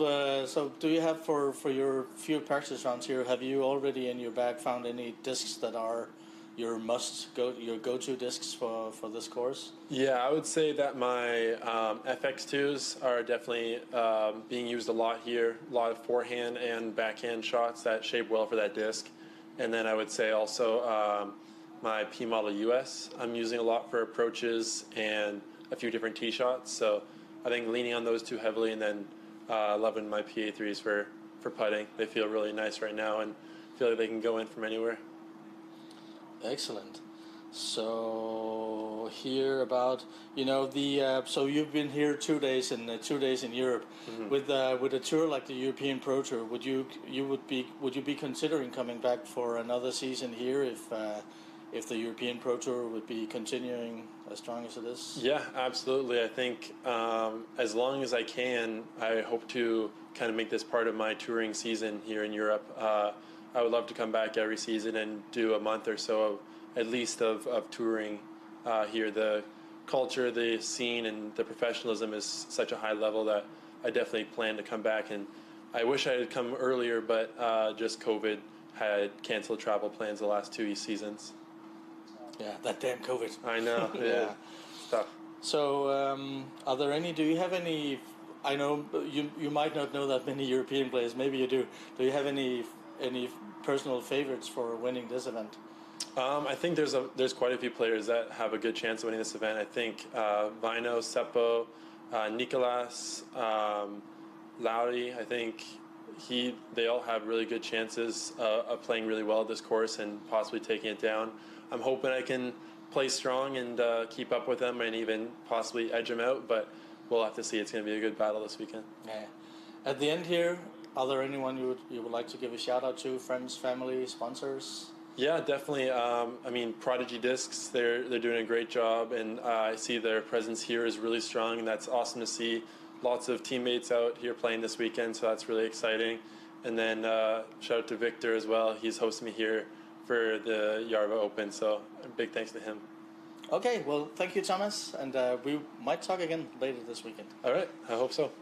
[SPEAKER 1] for your few practice rounds here? Have you already in your bag found any discs that are your go-to discs for this course? Yeah,
[SPEAKER 8] I would say that my FX2s are definitely being used a lot here. A lot of forehand and backhand shots that shape well for that disc. And then I would say also my P Model US I'm using a lot for approaches and a few different tee shots. So I think leaning on those two heavily, and then loving my PA3s for putting. They feel really nice right now and feel like they can go in from anywhere.
[SPEAKER 1] Excellent. So here about so you've been here 2 days in Europe. Mm-hmm. With a tour like the European Pro Tour, would you be considering coming back for another season here if the European Pro Tour would be continuing as strong as it is? Yeah, absolutely. I think as long as I can, I hope to kind of make this part of my touring season here in Europe. I would love to come back every season and do a month or so at least of touring here. The culture, the scene, and the professionalism is such a high level that I definitely plan to come back. And I wish I had come earlier, but just COVID had canceled travel plans the last 2 seasons. Yeah, that damn COVID. I know. Yeah. It's tough. So, do you have any, I know you might not know that many European players, maybe you do. Do you have any personal favorites for winning this event? I think there's quite a few players that have a good chance of winning this event. I think Väinö, Seppo, Nicolas, Lauri, I think
[SPEAKER 8] they all have really good chances of playing really well at this course and possibly taking it down. I'm hoping I can play strong and keep up with them and even possibly edge them out, but we'll have to see. It's going to be a good battle this weekend.
[SPEAKER 1] Yeah. At the end here, are there anyone you would like to give a shout out to? Friends, family, sponsors?
[SPEAKER 8] Yeah, definitely. I mean, Prodigy Discs, they're doing a great job, and I see their presence here is really strong, and that's awesome to see. Lots of teammates out here playing this weekend, so that's really exciting. And then shout out to Victor as well. He's hosting me here for the Järva Open, so big thanks to him.
[SPEAKER 1] Okay, well, thank you, Thomas, and we might talk again later this weekend.
[SPEAKER 8] All right, I hope so.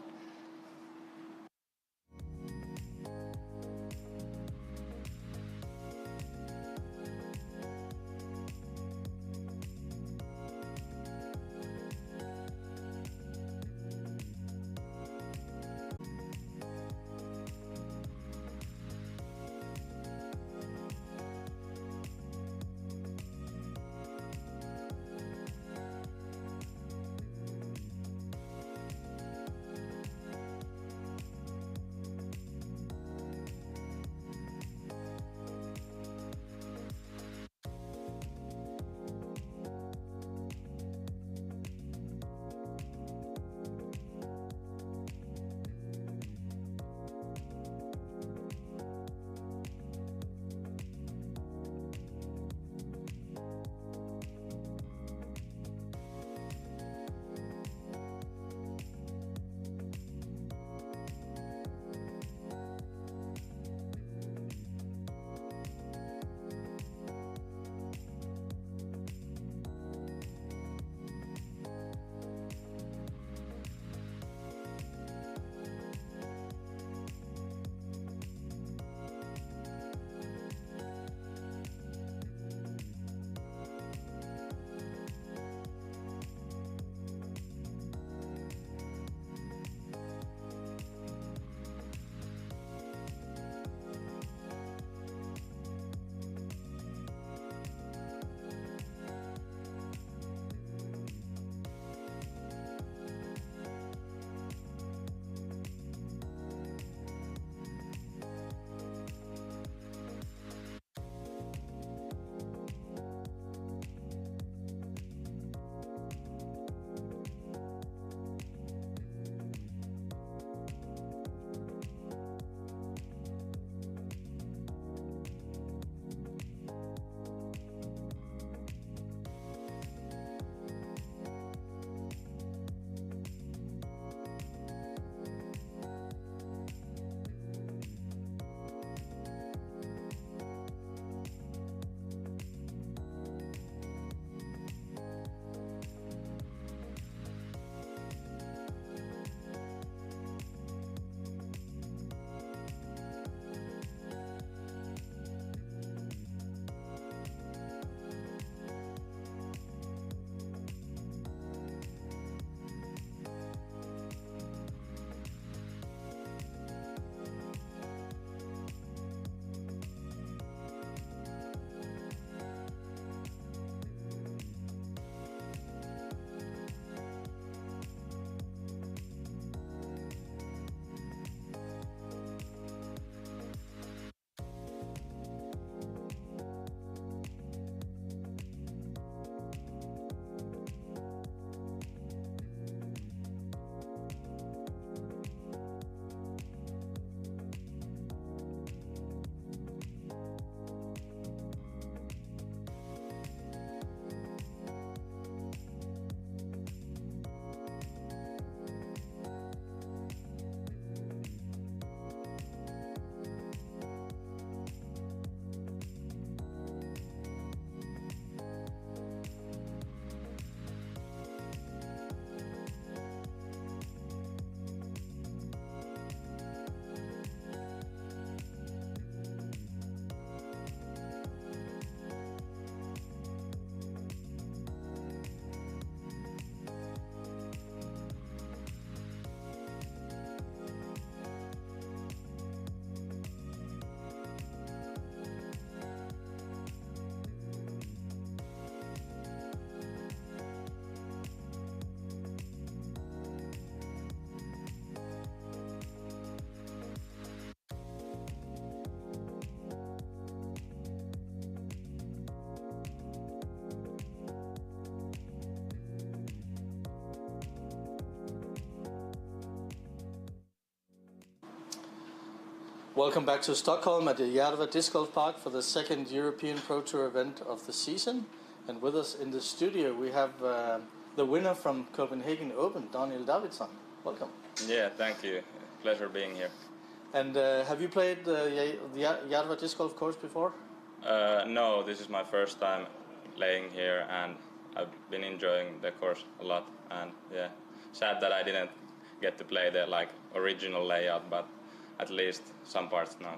[SPEAKER 1] Welcome back to Stockholm at the Järva Disc Golf Park for the second European Pro Tour event of the season. And with us in the studio we have the winner from Copenhagen Open, Davidsson. Welcome.
[SPEAKER 9] Yeah, thank you. Pleasure being here.
[SPEAKER 1] And have you played the Järva Disc Golf course before?
[SPEAKER 9] No, this is my first time playing here, and I've been enjoying the course a lot. And yeah, sad that I didn't get to play the original layout, but at least some parts now.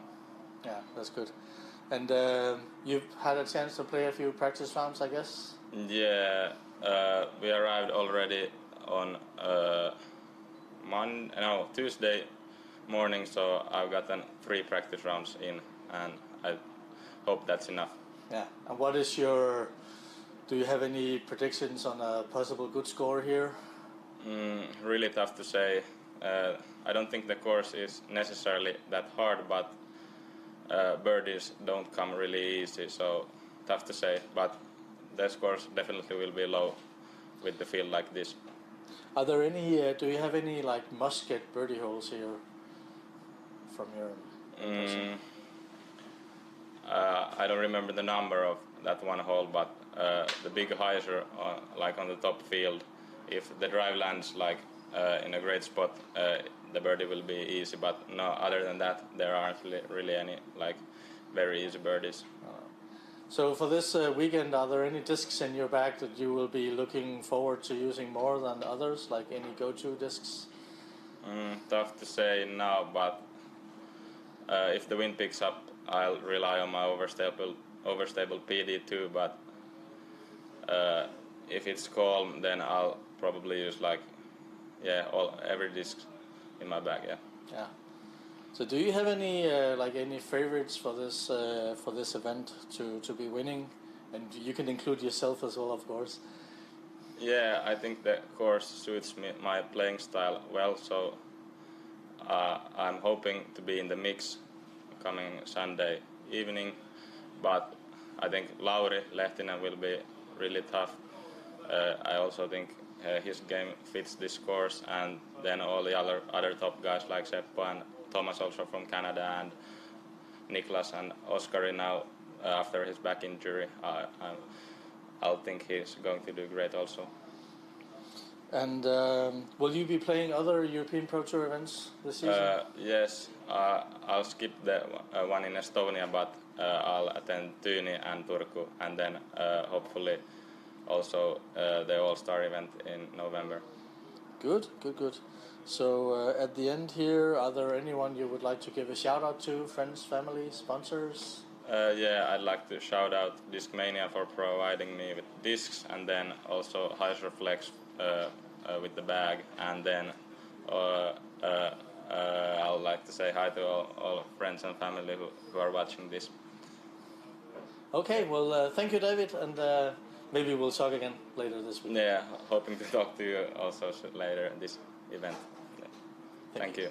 [SPEAKER 1] Yeah, that's good. And you've had a chance to play a few practice rounds, I guess?
[SPEAKER 9] Yeah, we arrived already on Tuesday morning, so I've gotten 3 practice rounds in, and I hope that's enough.
[SPEAKER 1] Yeah, and what is do you have any predictions on a possible good score here?
[SPEAKER 9] Really tough to say. I don't think the course is necessarily that hard, but birdies don't come really easy, so tough to say. But the scores definitely will be low with the field like this.
[SPEAKER 1] Are there any? Do you have any must-get birdie holes here from your impression?
[SPEAKER 9] I don't remember the number of that one hole, but the big hyzer on the top field, if the drive lands in a great spot, the birdie will be easy. But no, other than that, there aren't really any very easy birdies.
[SPEAKER 1] So for this weekend, are there any discs in your bag that you will be looking forward to using more than others? Like any go-to discs?
[SPEAKER 9] Tough to say now, but if the wind picks up, I'll rely on my overstable PD2. But if it's calm, then I'll probably use every disc in my bag.
[SPEAKER 1] Yeah. So do you have any any favorites for this event to be winning? And you can include yourself as well, of course.
[SPEAKER 9] Yeah, I think the course suits my playing style well, so I'm hoping to be in the mix coming Sunday evening. But I think Lauri Lehtinen will be really tough. I also think his game fits this course, and then all the other top guys like Seppo and Thomas also from Canada, and Niklas and Oskari now after his back injury. I'll think he's going to do great also.
[SPEAKER 1] And will you be playing other European Pro Tour events this season?
[SPEAKER 9] Yes, I'll skip the one in Estonia, but I'll attend Tyyni and Turku, and then hopefully also the All-Star event in November.
[SPEAKER 1] Good. So at the end here, are there anyone you would like to give a shout out to? Friends, family, sponsors?
[SPEAKER 9] Yeah, I'd like to shout out Discmania for providing me with discs, and then also Hyzer Flex with the bag, and then I would like to say hi to all friends and family who are watching this.
[SPEAKER 1] Okay, well thank you, David, and maybe we'll talk again later this week.
[SPEAKER 9] Yeah, hoping to talk to you also later in this event. Thank you.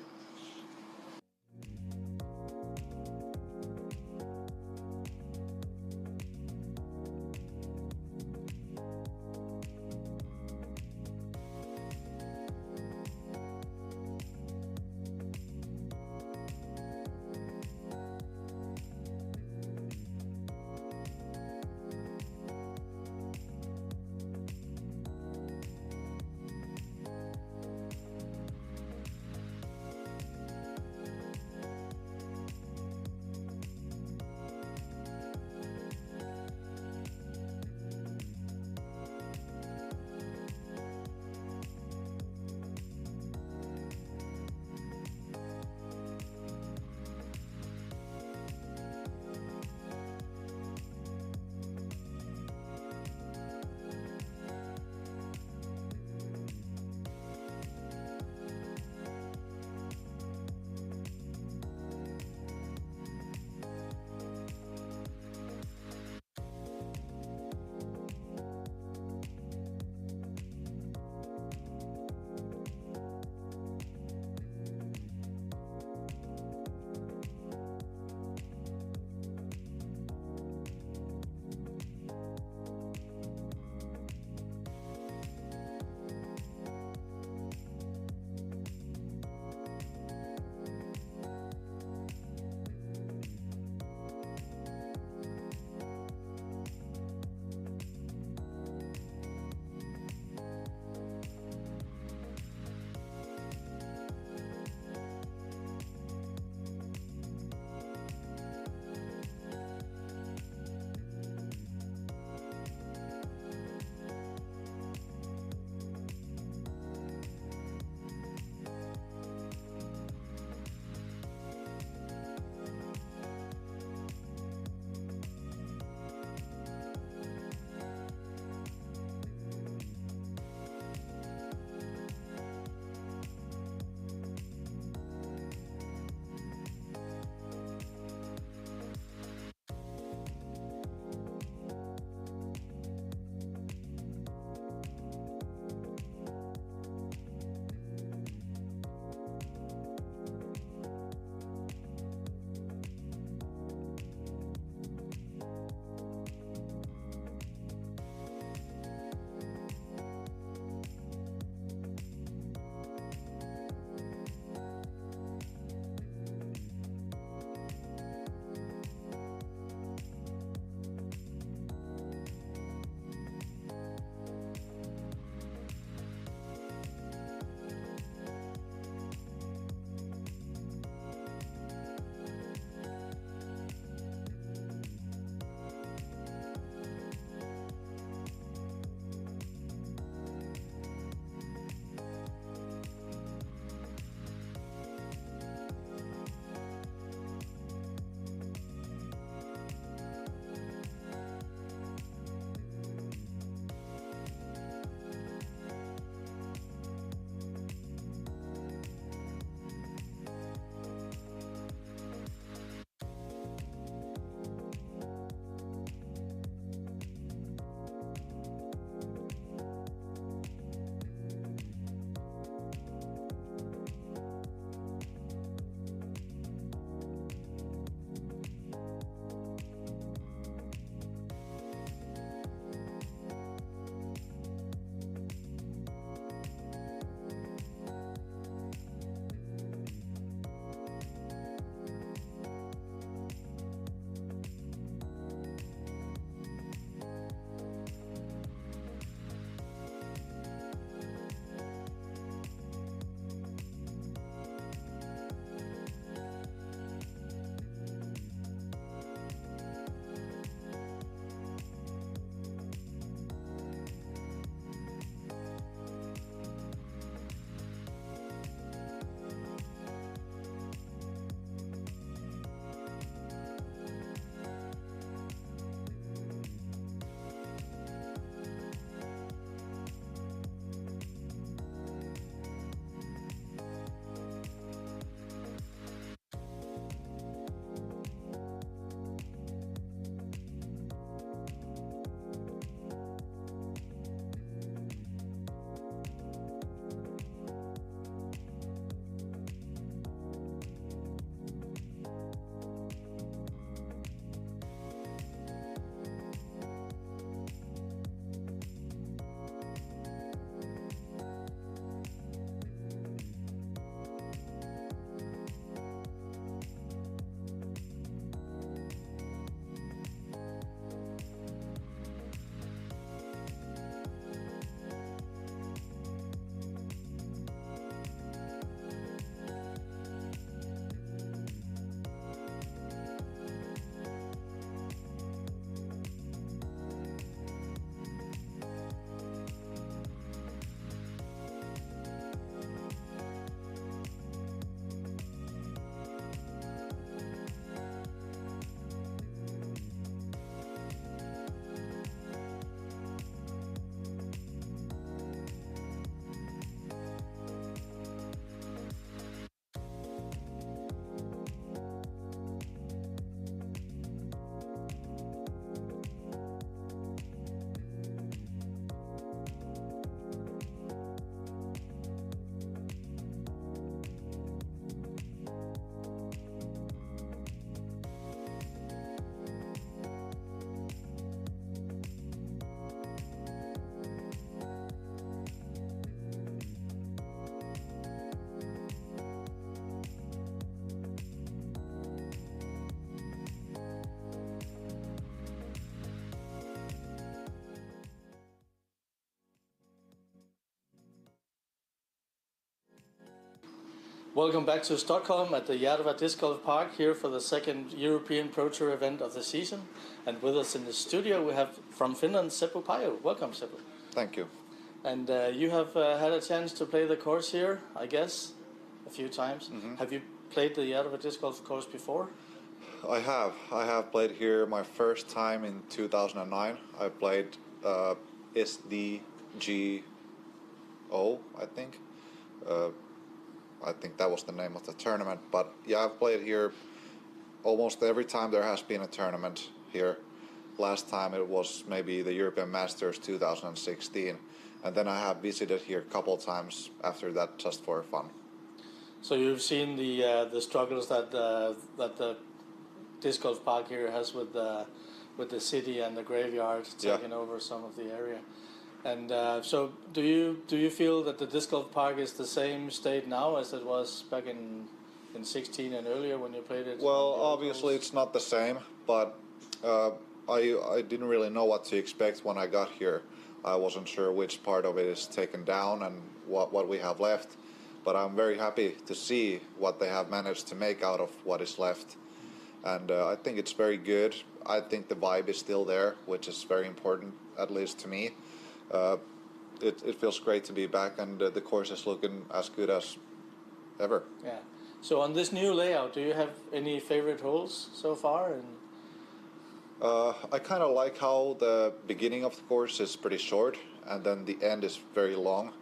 [SPEAKER 1] Welcome back to Stockholm at the Järva Disc Golf Park here for the second European Pro Tour event of the season. And with us in the studio we have from Finland Seppo Paju. Welcome, Seppo.
[SPEAKER 10] Thank you.
[SPEAKER 1] And you have had a chance to play the course here, I guess, a few times.
[SPEAKER 10] Mm-hmm.
[SPEAKER 1] Have you played the Järva Disc Golf course before?
[SPEAKER 10] I have played here my first time in 2009. I played SDGO, I think. I think that was the name of the tournament. But yeah, I've played here almost every time there has been a tournament here. Last time it was maybe the European Masters 2016. And then I have visited here a couple times after that just for fun.
[SPEAKER 1] So you've seen the struggles that the disc golf park here has with the city and the graveyard taking over some of the area. And so do you feel that the disc golf park is the same state now as it was back in 16 and earlier when you played it?
[SPEAKER 10] Well, obviously it's not the same, but I didn't really know what to expect when I got here. I wasn't sure which part of it is taken down and what we have left. But I'm very happy to see what they have managed to make out of what is left. And I think it's very good. I think the vibe is still there, which is very important, at least to me. It feels great to be back, and the course is looking as good as ever.
[SPEAKER 1] Yeah. So on this new layout, do you have any favorite holes so far?
[SPEAKER 10] I kind of like how the beginning of the course is pretty short, and then the end is very long.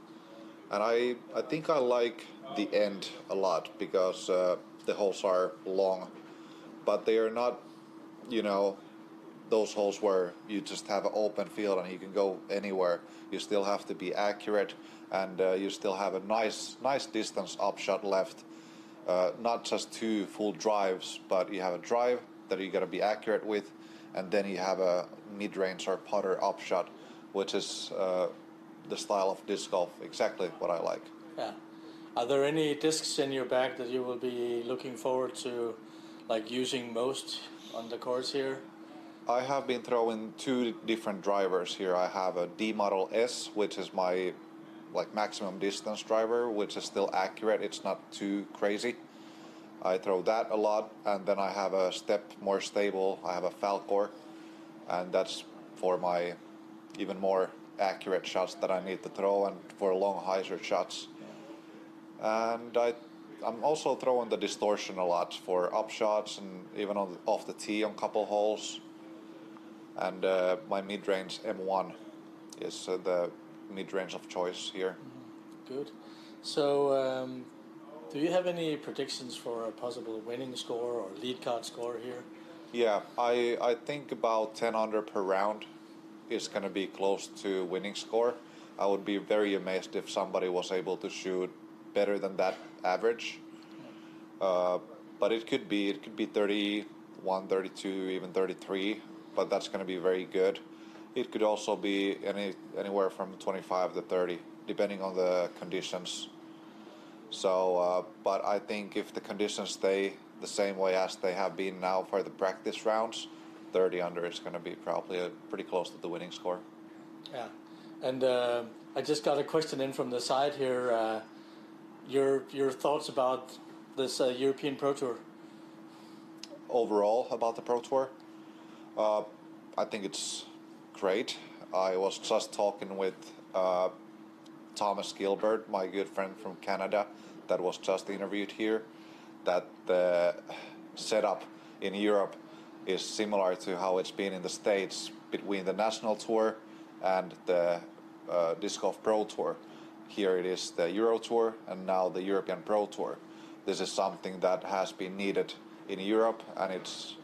[SPEAKER 10] And I think I like the end a lot because the holes are long, but they are not, those holes where you just have an open field and you can go anywhere. You still have to be accurate, and you still have a nice distance upshot left. Not just 2 full drives, but you have a drive that you got to be accurate with, and then you have a mid-range or putter upshot, which is the style of disc golf, exactly what I like.
[SPEAKER 1] Yeah. Are there any discs in your bag that you will be looking forward to, like using most on the course here?
[SPEAKER 10] I have been throwing 2 different drivers here. I have a D Model S, which is my maximum distance driver, which is still accurate. It's not too crazy. I throw that a lot, and then I have a step more stable. I have a Falcor, and that's for my even more accurate shots that I need to throw and for long hyzer shots. And I'm also throwing the distortion a lot for up shots and even off the tee on couple holes. And my mid-range M1 is the mid-range of choice here.
[SPEAKER 1] Good. So do you have any predictions for a possible winning score or lead card score here?
[SPEAKER 10] Yeah, I think about 10 under per round is going to be close to winning score. I would be very amazed if somebody was able to shoot better than that average. But it could be 31, 32, even 33, but that's going to be very good. It could also be anywhere from 25 to 30, depending on the conditions. So, but I think if the conditions stay the same way as they have been now for the practice rounds, 30 under is going to be probably pretty close to the winning score.
[SPEAKER 1] Yeah, and I just got a question in from the side here. Your thoughts about this European Pro Tour?
[SPEAKER 10] Overall, about the Pro Tour, I think it's great. I was just talking with Thomas Gilbert, my good friend from Canada, that was just interviewed here, that the setup in Europe is similar to how it's been in the States between the National Tour and the Disc Golf Pro Tour. Here it is the Euro Tour and now the European Pro Tour. This is something that has been needed in Europe, and it's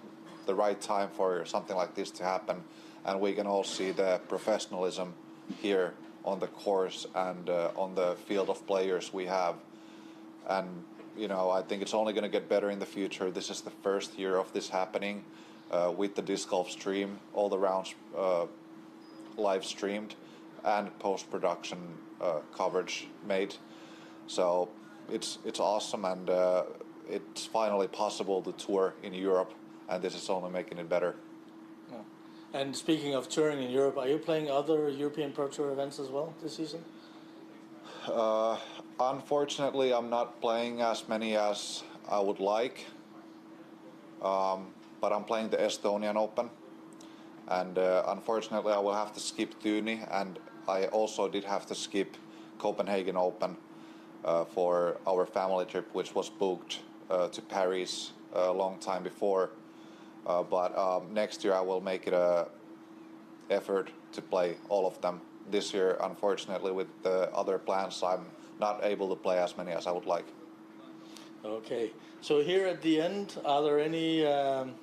[SPEAKER 10] the right time for something like this to happen. And we can all see the professionalism here on the course and on the field of players we have. And I think it's only going to get better in the future. This is the first year of this happening with the disc golf stream, all the rounds live streamed and post-production coverage made. So it's awesome, and it's finally possible to tour in Europe, and this is only making it better.
[SPEAKER 1] Yeah. And speaking of touring in Europe, are you playing other European Pro Tour events as well this season?
[SPEAKER 10] Unfortunately, I'm not playing as many as I would like, but I'm playing the Estonian Open, and unfortunately I will have to skip Thyni, and I also did have to skip Copenhagen Open for our family trip, which was booked to Paris a long time before. But next year I will make it a effort to play all of them. This year, unfortunately, with the other plans, I'm not able to play as many as I would like.
[SPEAKER 1] Okay, so here at the end, are there anyone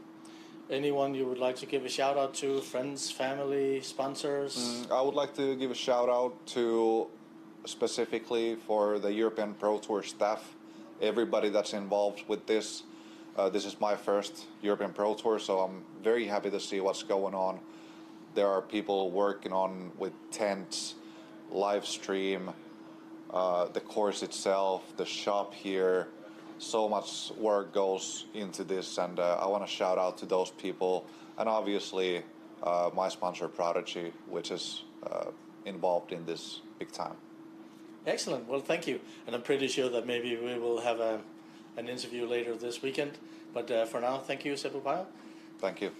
[SPEAKER 1] you would like to give a shout out to? Friends, family, sponsors?
[SPEAKER 10] I would like to give a shout out to specifically for the European Pro Tour staff, everybody that's involved with this. This is my first European Pro Tour, so I'm very happy to see what's going on. There are people working on with tents, live stream, the course itself, the shop here. So much work goes into this, and I want to shout out to those people, and obviously my sponsor Prodigy, which is involved in this big time.
[SPEAKER 1] Excellent. Well, thank you. And I'm pretty sure that maybe we will have an interview later this weekend. But for now, thank you, Seppo Paju.
[SPEAKER 10] Thank you.